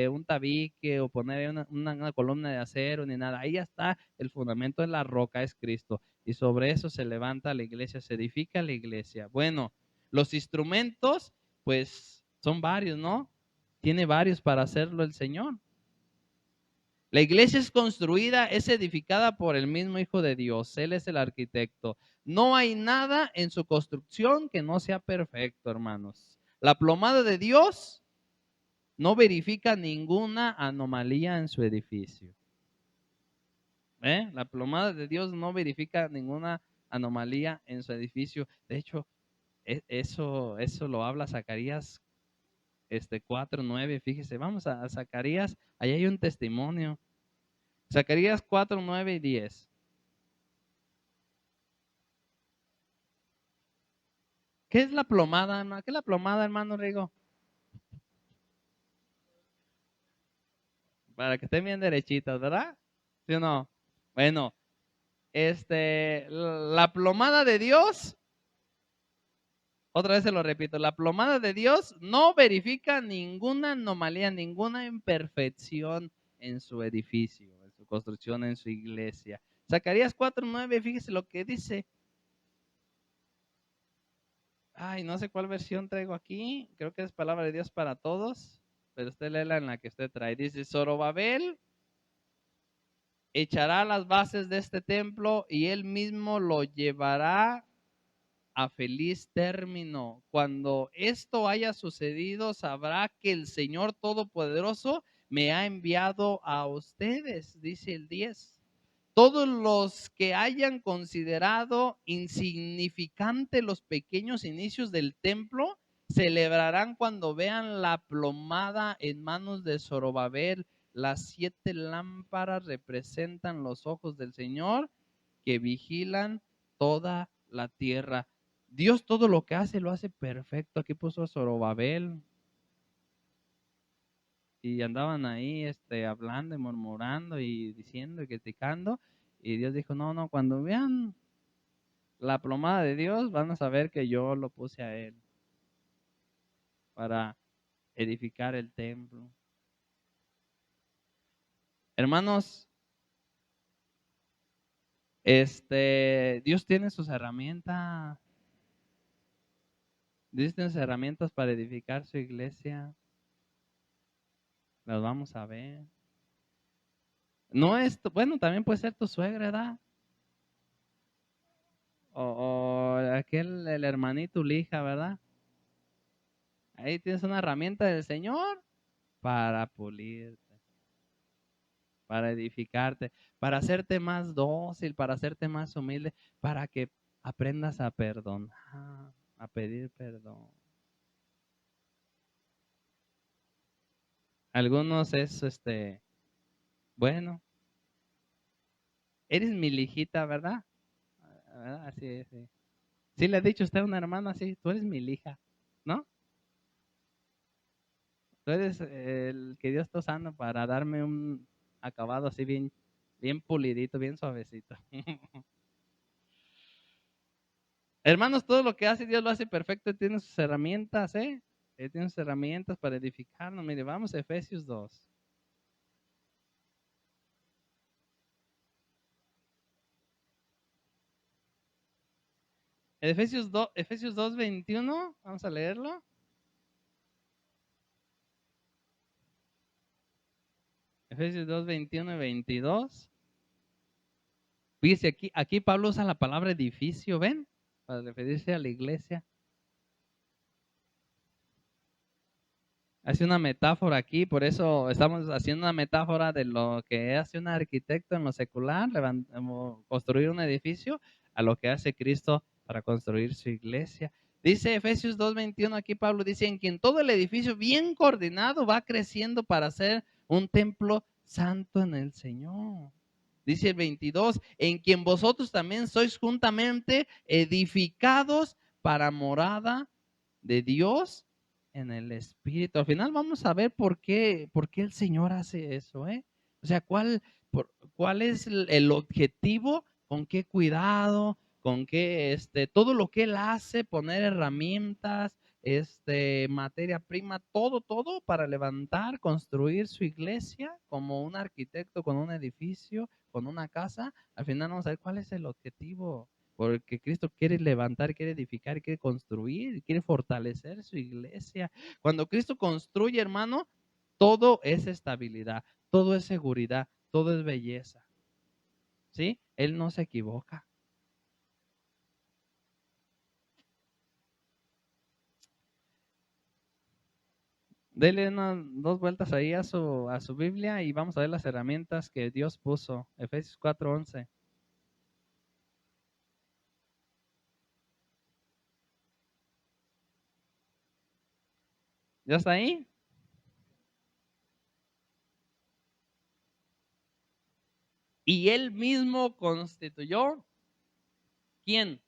un tabique o poner ahí una columna de acero ni nada. Ahí ya está, el fundamento de la roca, es Cristo. Y sobre eso se levanta la iglesia, se edifica la iglesia. Bueno, los instrumentos, pues son varios, ¿no? Tiene varios para hacerlo el Señor. La iglesia es construida, es edificada por el mismo Hijo de Dios. Él es el arquitecto. No hay nada en su construcción que no sea perfecto, hermanos. La plomada de Dios no verifica ninguna anomalía en su edificio. La plomada de Dios no verifica ninguna anomalía en su edificio. De hecho, eso lo habla Zacarías 4:9, fíjese, vamos a Zacarías, ahí hay un testimonio. Zacarías 4:9 y 10. ¿Qué es la plomada, hermano? ¿Qué es la plomada, hermano Rigo? Para que estén bien derechitas, ¿verdad? ¿Sí o no? Bueno, la plomada de Dios, otra vez se lo repito, la plomada de Dios no verifica ninguna anomalía, ninguna imperfección en su edificio, en su construcción, en su iglesia. Zacarías 4:9, fíjese lo que dice. Ay, no sé cuál versión traigo aquí. Creo que es palabra de Dios para todos. Pero usted léela en la que usted trae. Dice, Zorobabel echará las bases de este templo y él mismo lo llevará a feliz término. Cuando esto haya sucedido, sabrá que el Señor Todopoderoso me ha enviado a ustedes, dice el 10. Todos los que hayan considerado insignificante los pequeños inicios del templo, celebrarán cuando vean la plomada en manos de Zorobabel. Las 7 lámparas representan los ojos del Señor que vigilan toda la tierra. Dios todo lo que hace lo hace perfecto. Aquí puso a Zorobabel. y andaban ahí hablando y murmurando y diciendo y criticando. Y Dios dijo, no, no, cuando vean la plomada de Dios van a saber que yo lo puse a él para edificar el templo. Hermanos, Dios tiene sus herramientas. Dios tiene sus herramientas para edificar su iglesia. Las vamos a ver. No es, bueno, también puede ser tu suegra, ¿verdad? O aquel, el hermanito lija, ¿verdad? Ahí tienes una herramienta del Señor para pulirte, para edificarte, para hacerte más dócil, para hacerte más humilde, para que aprendas a perdonar, a pedir perdón. Algunos es, bueno, eres mi lijita, ¿verdad? ¿Verdad? Así es, sí. Sí le ha dicho usted a una hermana así, tú eres mi lija, ¿no? Tú eres el que Dios está usando para darme un acabado así bien, bien pulidito, bien suavecito. Hermanos, todo lo que hace Dios lo hace perfecto, tiene sus herramientas, ¿eh? Él tiene sus herramientas para edificarnos. Mire, vamos a Efesios 2. Efesios 2, 21, vamos a leerlo. Efesios 2, 21 y 22. Fíjese, aquí Pablo usa la palabra edificio, ¿ven? Para referirse a la iglesia. Hace una metáfora aquí, por eso estamos haciendo una metáfora de lo que hace un arquitecto en lo secular, construir un edificio, a lo que hace Cristo para construir su iglesia. Dice Efesios 2:21, aquí Pablo dice, en quien todo el edificio bien coordinado va creciendo para ser un templo santo en el Señor. Dice el 22, en quien vosotros también sois juntamente edificados para morada de Dios en el Espíritu. Al final vamos a ver por qué el Señor hace eso, ¿eh? O sea, cuál es el objetivo, con qué cuidado, con qué, todo lo que Él hace, poner herramientas, materia prima, todo para levantar, construir su iglesia como un arquitecto con un edificio, con una casa. Al final vamos a ver cuál es el objetivo. Porque Cristo quiere levantar, quiere edificar, quiere construir, quiere fortalecer su iglesia. Cuando Cristo construye, hermano, todo es estabilidad, todo es seguridad, todo es belleza. ¿Sí? Él no se equivoca. Dele dos vueltas ahí a su Biblia y vamos a ver las herramientas que Dios puso. Efesios 4:11. ¿Ya está ahí? Y Él mismo constituyó. ¿Quién?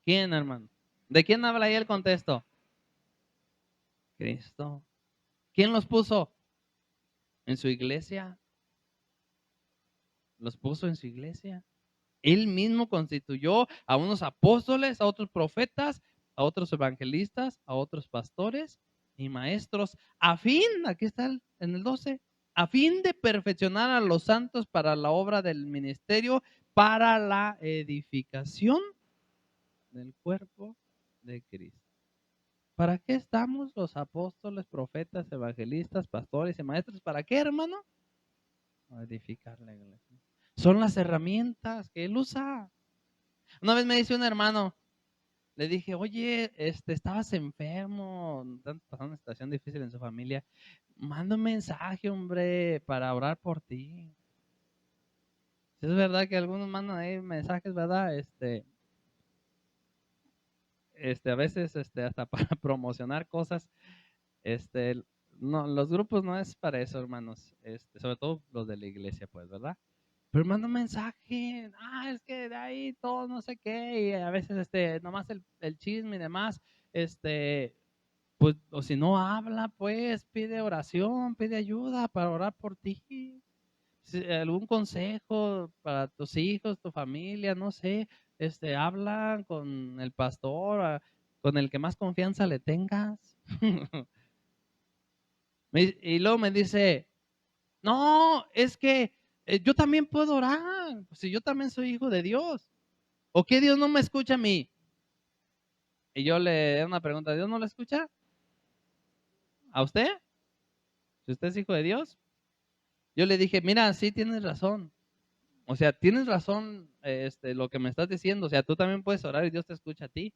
¿Quién, hermano? ¿De quién habla ahí el contexto? Cristo. ¿Quién los puso? En su iglesia. Los puso en su iglesia. Él mismo constituyó a unos apóstoles, a otros profetas, a otros evangelistas, a otros pastores y maestros, a fin, aquí está en el 12, a fin de perfeccionar a los santos para la obra del ministerio, para la edificación del cuerpo de Cristo. ¿Para qué estamos los apóstoles, profetas, evangelistas, pastores y maestros? ¿Para qué, hermano? Para edificar la iglesia. Son las herramientas que Él usa. Una vez me dice un hermano, le dije, oye, estabas enfermo, están pasando una situación difícil en su familia, manda un mensaje, hombre, para orar por ti. Es verdad que algunos mandan ahí mensajes, ¿verdad? A veces, hasta para promocionar cosas, no, los grupos no es para eso, hermanos, sobre todo los de la iglesia, pues, ¿verdad? Pero manda un mensaje, es que de ahí todo no sé qué, y a veces nomás el chisme y demás, este, Pues, o si no habla, pues, pide oración, pide ayuda para orar por ti. Algún consejo para tus hijos, tu familia, no sé, habla con el pastor, con el que más confianza le tengas. Y luego me dice, no, es que yo también puedo orar, si yo también soy hijo de Dios. ¿O qué Dios no me escucha a mí? Y yo le hago una pregunta, ¿Dios no lo escucha? ¿A usted? Si usted es hijo de Dios. Yo le dije, mira, sí tienes razón. O sea, tienes razón lo que me estás diciendo. O sea, tú también puedes orar y Dios te escucha a ti.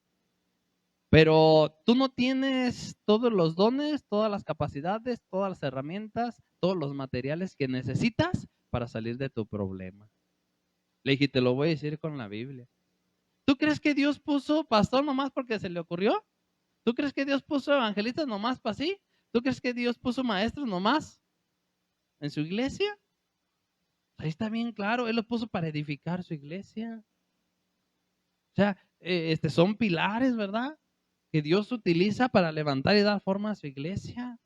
Pero tú no tienes todos los dones, todas las capacidades, todas las herramientas, todos los materiales que necesitas para salir de tu problema. Le dije, te lo voy a decir con la Biblia. ¿Tú crees que Dios puso pastor nomás porque se le ocurrió? ¿Tú crees que Dios puso evangelistas nomás para así? ¿Tú crees que Dios puso maestros nomás en su iglesia? Ahí está bien claro, Él lo puso para edificar su iglesia. O sea, son pilares, ¿verdad? Que Dios utiliza para levantar y dar forma a su iglesia.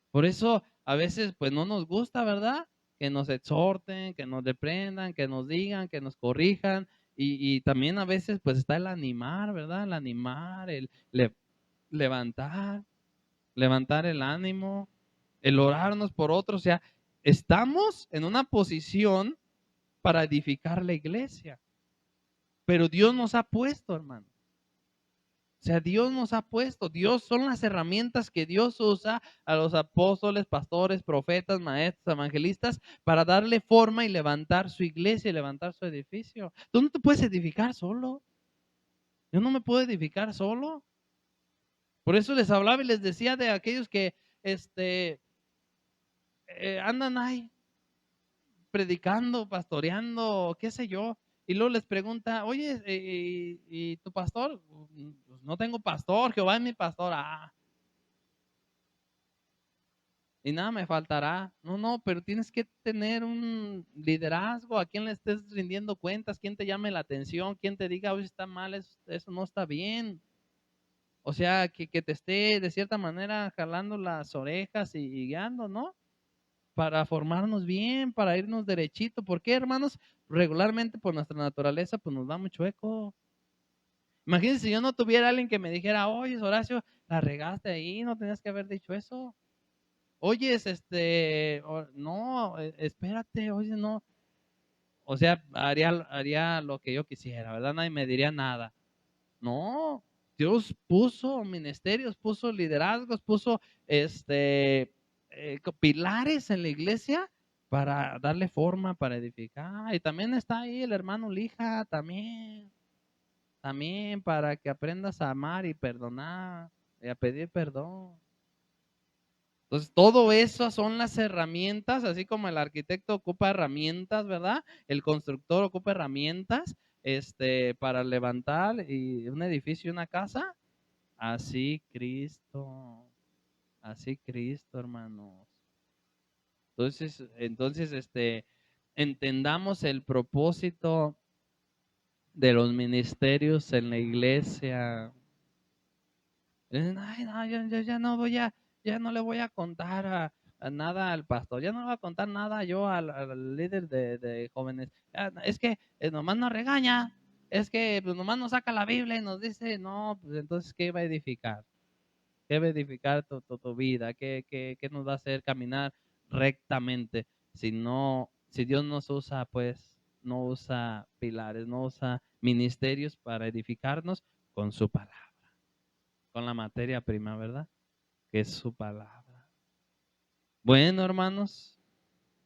Por eso a veces pues no nos gusta, ¿verdad? Que nos exhorten, que nos reprendan, que nos digan, que nos corrijan. Y también a veces pues está el animar, ¿verdad? El animar, levantar, levantar el ánimo, el orarnos por otros. O sea, estamos en una posición para edificar la iglesia. Pero Dios nos ha puesto, hermano. O sea, Dios nos ha puesto, Dios son las herramientas que Dios usa a los apóstoles, pastores, profetas, maestros, evangelistas para darle forma y levantar su iglesia y levantar su edificio. Tú no te puedes edificar solo. Yo no me puedo edificar solo. Por eso les hablaba y les decía de aquellos que andan ahí predicando, pastoreando, qué sé yo. Y luego les pregunta, oye, ¿y tu pastor? Pues no tengo pastor, Jehová es mi pastor. Y nada me faltará. No, no, pero tienes que tener un liderazgo, a quien le estés rindiendo cuentas, quien te llame la atención, quien te diga, oye, está mal, eso no está bien. O sea, que te esté de cierta manera jalando las orejas y guiando, ¿no? Para formarnos bien, para irnos derechito. ¿Por qué, hermanos? Regularmente por nuestra naturaleza, pues nos da mucho eco. Imagínense si yo no tuviera alguien que me dijera, oye, Horacio, la regaste ahí, no tenías que haber dicho eso. Oye, no, espérate, oye, no. O sea, haría lo que yo quisiera, ¿verdad? Nadie me diría nada. No, Dios puso ministerios, puso liderazgos, puso pilares en la iglesia para darle forma, para edificar. Y también está ahí el hermano Lija, también para que aprendas a amar y perdonar y a pedir perdón. Entonces, todo eso son las herramientas, así como el arquitecto ocupa herramientas, ¿verdad? El constructor ocupa herramientas, para levantar un edificio, una casa. Así Cristo, hermanos. Entonces, entendamos el propósito de los ministerios en la iglesia. Ay, no, ya no ya no le voy a contar a nada al pastor, ya no le voy a contar nada yo al líder de jóvenes. Es que nomás nos regaña, es que pues, nomás nos saca la Biblia y nos dice, no, pues entonces, ¿qué va a edificar? ¿Qué va a edificar tu vida? ¿Qué nos va a hacer caminar rectamente? Si Dios nos usa, pues no usa pilares, no usa ministerios para edificarnos con su palabra, con la materia prima, ¿verdad? Que es su palabra. Bueno, hermanos,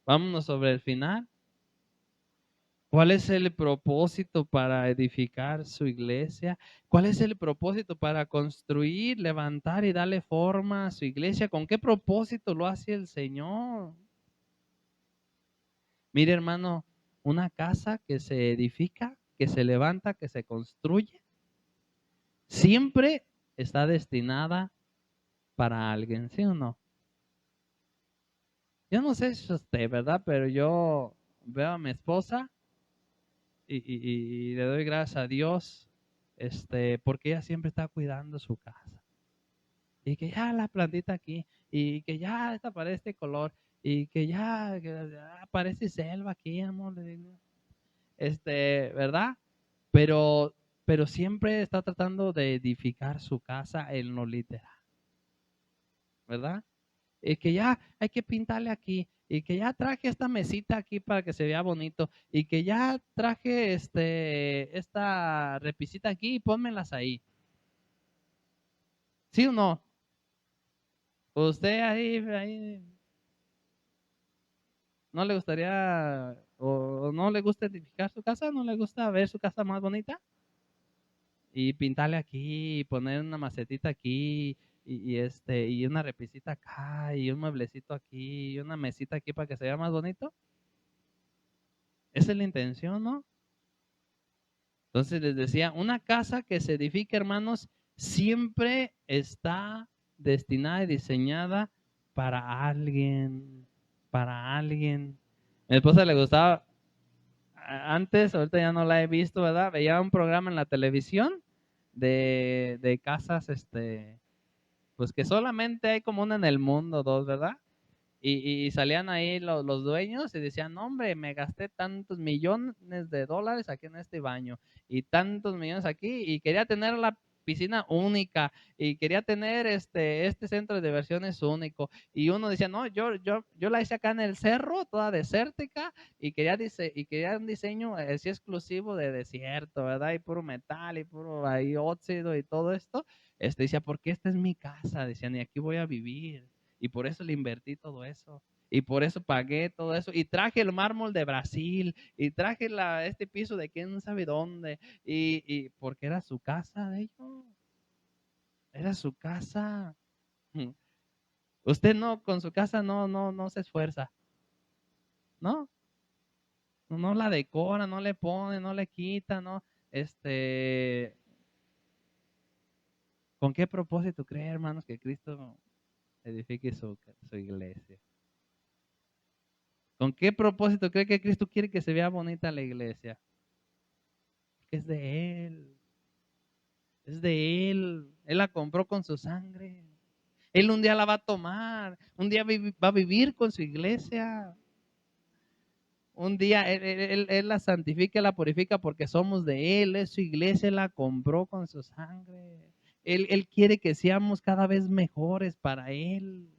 vámonos sobre el final. ¿Cuál es el propósito para edificar su iglesia? ¿Cuál es el propósito para construir, levantar y darle forma a su iglesia? ¿Con qué propósito lo hace el Señor? Mire, hermano, una casa que se edifica, que se levanta, que se construye, siempre está destinada para alguien, ¿sí o no? Yo no sé si usted, ¿verdad? Pero yo veo a mi esposa y le doy gracias a Dios, porque ella siempre está cuidando su casa. y que ya la plantita aquí, y que ya esta parece este color, y que ya parece selva aquí, amor. Le digo. ¿Verdad? Pero, pero siempre está tratando de edificar su casa en lo literal, ¿verdad? Y que ya hay que pintarle aquí, y que ya traje esta mesita aquí para que se vea bonito, y que ya traje esta repisita aquí y pónmelas ahí. ¿Sí o no? Usted ahí no le gustaría o no le gusta edificar su casa, no le gusta ver su casa más bonita y pintarle aquí, y poner una macetita aquí y una repisita acá y un mueblecito aquí y una mesita aquí para que se vea más bonito. Esa es la intención, ¿no? Entonces les decía, una casa que se edifica, hermanos, siempre está destinada y diseñada para alguien, para alguien. Mi esposa le gustaba, antes, ahorita ya no la he visto, ¿verdad? Veía un programa en la televisión de casas, pues que solamente hay como una en el mundo, dos, ¿verdad? Y salían ahí los dueños y decían, no, hombre, me gasté tantos millones de dólares aquí en este baño y tantos millones aquí y quería tener la piscina única y quería tener este centro de diversiones único. Y uno decía, no, yo la hice acá en el cerro, toda desértica y quería un diseño así exclusivo de desierto, ¿verdad? Y puro metal y puro ahí óxido y todo esto. Decía, porque esta es mi casa, decían, y aquí voy a vivir. Y por eso le invertí todo eso. Y por eso pagué todo eso. Y traje el mármol de Brasil. Y traje este piso de quién sabe dónde. Y porque era su casa de ellos. Era su casa. Usted no, con su casa no se esfuerza. ¿No? No la decora, no le pone, no le quita, ¿no? ¿Con qué propósito cree, hermanos, que Cristo edifique su iglesia? ¿Con qué propósito cree que Cristo quiere que se vea bonita la iglesia? Porque es de Él. Es de Él. Él la compró con su sangre. Él un día la va a tomar. Un día va a vivir con su iglesia. Un día él la santifica, la purifica porque somos de Él. Es su iglesia, Él la compró con su sangre. Él quiere que seamos cada vez mejores para Él.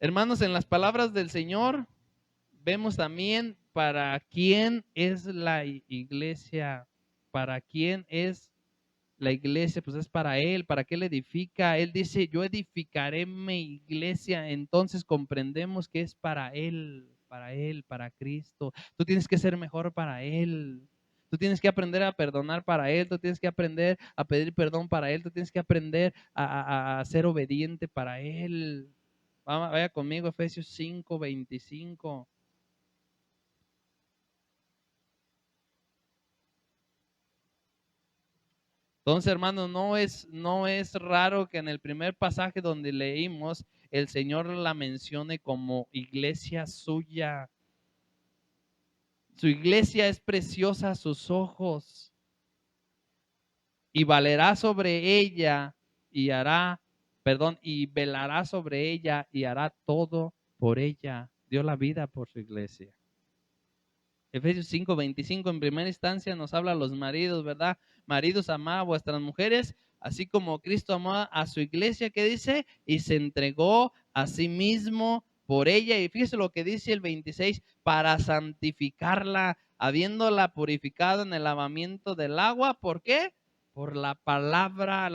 Hermanos, en las palabras del Señor vemos también para quién es la iglesia, para quién es la iglesia, pues es para Él, para qué Él edifica. Él dice, yo edificaré mi iglesia, entonces comprendemos que es para Él, para Él, para Cristo. Tú tienes que ser mejor para Él. Tú tienes que aprender a perdonar para Él, tú tienes que aprender a pedir perdón para Él, tú tienes que aprender a ser obediente para Él. Vaya conmigo, Efesios 5:25. Entonces, hermano, no es raro que en el primer pasaje donde leímos, el Señor la mencione como iglesia suya. Su iglesia es preciosa a sus ojos y valerá sobre ella y velará sobre ella y hará todo por ella. Dio la vida por su iglesia. Efesios 5:25 en primera instancia nos habla a los maridos, ¿verdad? Maridos, amad a vuestras mujeres, así como Cristo amó a su iglesia, ¿qué dice? Y se entregó a sí mismo por ella. Y fíjese lo que dice el 26, para santificarla, habiéndola purificado en el lavamiento del agua. ¿Por qué? Por la palabra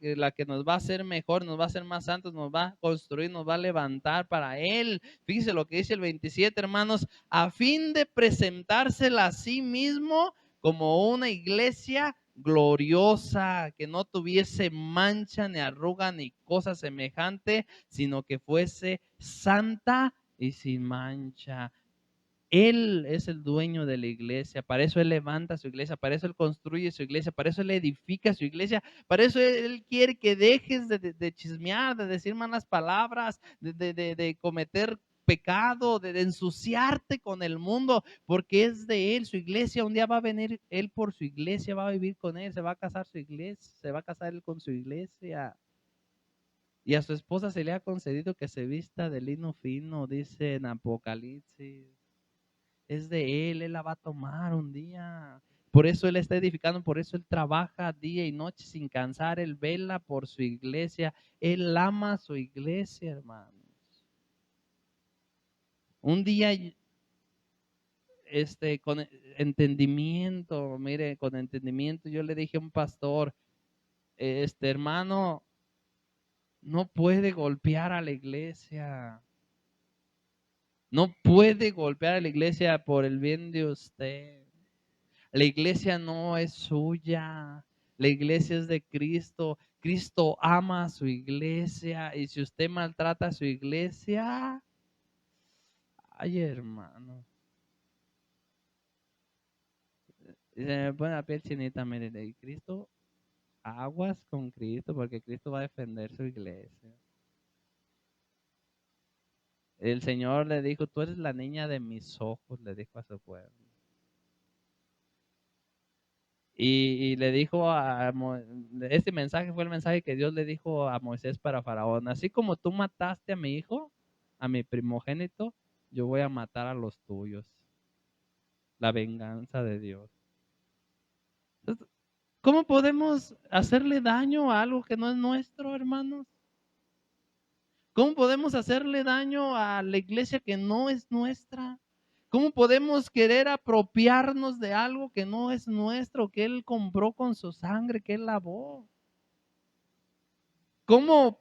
es la que nos va a hacer mejor, nos va a hacer más santos, nos va a construir, nos va a levantar para Él. Fíjese lo que dice el 27, hermanos, a fin de presentársela a sí mismo como una iglesia gloriosa, que no tuviese mancha ni arruga ni cosa semejante, sino que fuese santa y sin mancha. Él es el dueño de la iglesia, para eso Él levanta su iglesia, para eso Él construye su iglesia, para eso Él edifica su iglesia, para eso Él quiere que dejes de chismear, de decir malas palabras, de cometer pecado, de ensuciarte con el mundo, porque es de Él, su iglesia. Un día va a venir Él por su iglesia, va a vivir con Él, se va a casar su iglesia, se va a casar Él con su iglesia. Y a su esposa se le ha concedido que se vista de lino fino, dice en Apocalipsis. Es de Él la va a tomar un día. Por eso Él está edificando, por eso Él trabaja día y noche sin cansar. Él vela por su iglesia. Él ama a su iglesia, hermanos. Un día, con entendimiento, mire, con entendimiento, yo le dije a un pastor, hermano, no puede golpear a la iglesia. No puede golpear a la iglesia por el bien de usted. La iglesia no es suya. La iglesia es de Cristo. Cristo ama a su iglesia. Y si usted maltrata a su iglesia, ay, hermano. Se me pone la piel chinita, mire, de Cristo, aguas con Cristo, porque Cristo va a defender su iglesia. El Señor le dijo, tú eres la niña de mis ojos, le dijo a su pueblo. Y le dijo este mensaje fue el mensaje que Dios le dijo a Moisés para Faraón. Así como tú mataste a mi hijo, a mi primogénito, yo voy a matar a los tuyos. La venganza de Dios. Entonces, ¿cómo podemos hacerle daño a algo que no es nuestro, hermanos? ¿Cómo podemos hacerle daño a la iglesia que no es nuestra? ¿Cómo podemos querer apropiarnos de algo que no es nuestro, que Él compró con su sangre, que Él lavó? ¿Cómo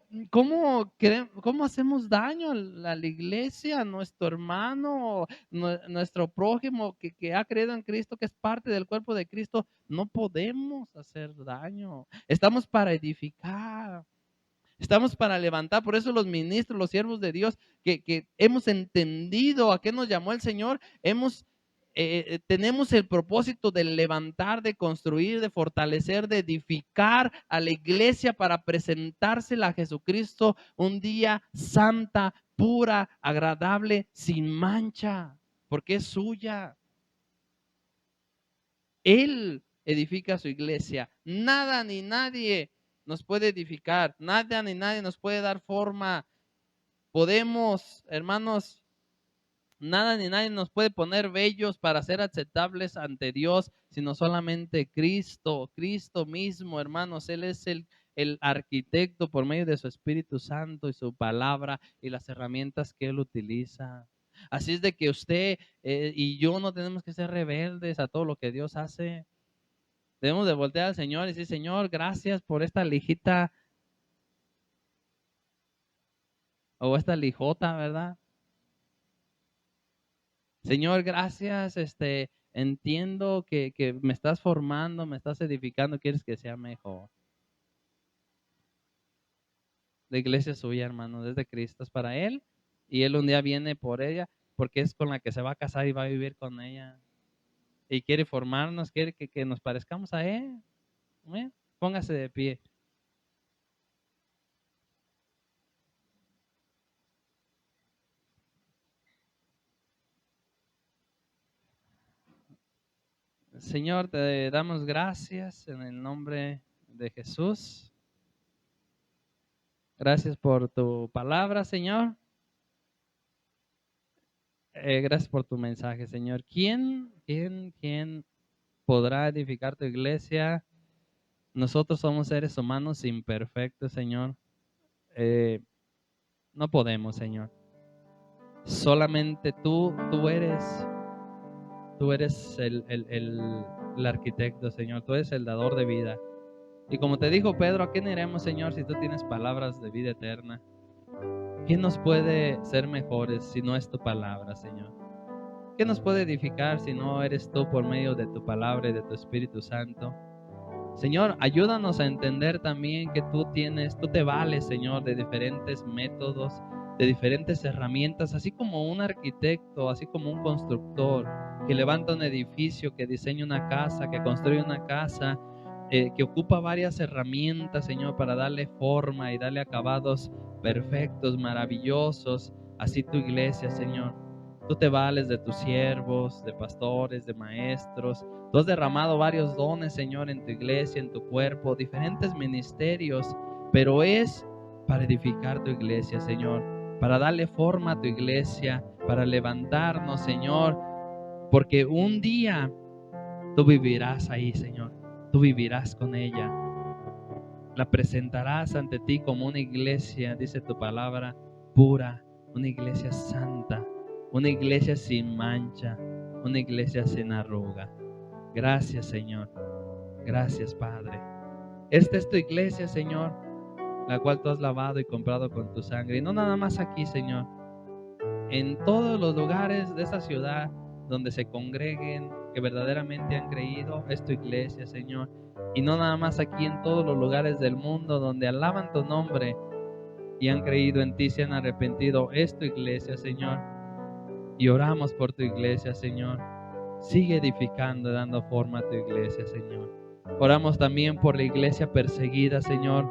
hacemos daño a la iglesia, a nuestro hermano, nuestro prójimo que ha creído en Cristo, que es parte del cuerpo de Cristo? No podemos hacer daño. Estamos para edificar. Estamos para levantar, por eso los ministros, los siervos de Dios, que hemos entendido a qué nos llamó el Señor, tenemos el propósito de levantar, de construir, de fortalecer, de edificar a la iglesia para presentársela a Jesucristo un día santa, pura, agradable, sin mancha, porque es suya. Él edifica su iglesia. Nada ni nadie nos puede edificar, nada ni nadie nos puede dar forma. Podemos, hermanos, nada ni nadie nos puede poner bellos para ser aceptables ante Dios, sino solamente Cristo, Cristo mismo, hermanos. Él es el arquitecto por medio de su Espíritu Santo y su palabra y las herramientas que Él utiliza. Así es de que usted y yo no tenemos que ser rebeldes a todo lo que Dios hace. Debemos de voltear al Señor y decir, Señor, gracias por esta lijita o esta lijota, ¿verdad? Señor, gracias, entiendo que me estás formando, me estás edificando, quieres que sea mejor. La iglesia es suya, hermano, desde Cristo, es para Él, y Él un día viene por ella, porque es con la que se va a casar y va a vivir con ella. Y quiere formarnos, quiere que nos parezcamos a Él. ¿Eh? Póngase de pie. Señor, te damos gracias en el nombre de Jesús. Gracias por tu palabra, Señor. Gracias por tu mensaje, Señor. ¿Quién podrá edificar tu iglesia? Nosotros somos seres humanos imperfectos, Señor. No podemos, Señor. Solamente tú eres el arquitecto, Señor. Tú eres el dador de vida. Y como te dijo Pedro, ¿a quién iremos, Señor, si tú tienes palabras de vida eterna? ¿Quién nos puede ser mejores si no es tu palabra, Señor? ¿Qué nos puede edificar si no eres tú por medio de tu palabra y de tu Espíritu Santo? Señor, ayúdanos a entender también que tú te vales, Señor, de diferentes métodos, de diferentes herramientas, así como un arquitecto, así como un constructor que levanta un edificio, que diseña una casa, que construye una casa, que ocupa varias herramientas, Señor, para darle forma y darle acabados perfectos, maravillosos. así tu iglesia, Señor. Tú te vales de tus siervos, de pastores, de maestros. Tú has derramado varios dones, Señor, en tu iglesia, en tu cuerpo, diferentes ministerios, pero es para edificar tu iglesia, Señor, para darle forma a tu iglesia, para levantarnos, Señor, porque un día tú vivirás ahí, Señor. Tú vivirás con ella. La presentarás ante ti como una iglesia, dice tu palabra, pura, una iglesia santa, una iglesia sin mancha, una iglesia sin arruga. Gracias, Señor. Gracias, Padre. Esta es tu iglesia, Señor, la cual tú has lavado y comprado con tu sangre. Y no nada más aquí, Señor. En todos los lugares de esta ciudad donde se congreguen, que verdaderamente han creído, es tu iglesia, Señor. Y no nada más aquí, en todos los lugares del mundo donde alaban tu nombre y han creído en ti, se han arrepentido, es tu iglesia, Señor. Y oramos por tu iglesia, Señor. Sigue edificando, dando forma a tu iglesia, Señor. Oramos también por la iglesia perseguida, Señor,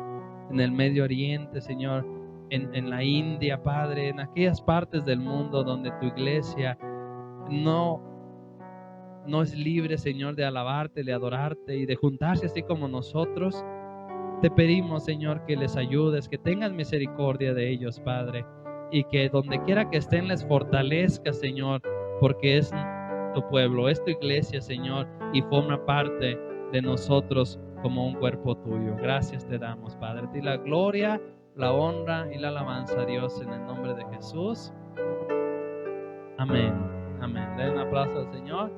en el Medio Oriente, Señor, en la India, Padre, en aquellas partes del mundo donde tu iglesia no es libre, Señor, de alabarte, de adorarte y de juntarse así como nosotros. Te pedimos, Señor, que les ayudes, que tengas misericordia de ellos, Padre, y que donde quiera que estén les fortalezca, Señor, porque es tu pueblo, es tu iglesia, Señor, y forma parte de nosotros como un cuerpo tuyo. Gracias te damos, Padre. A ti la gloria, la honra y la alabanza, Dios, en el nombre de Jesús. Amén. Amén. Den un aplauso al Señor.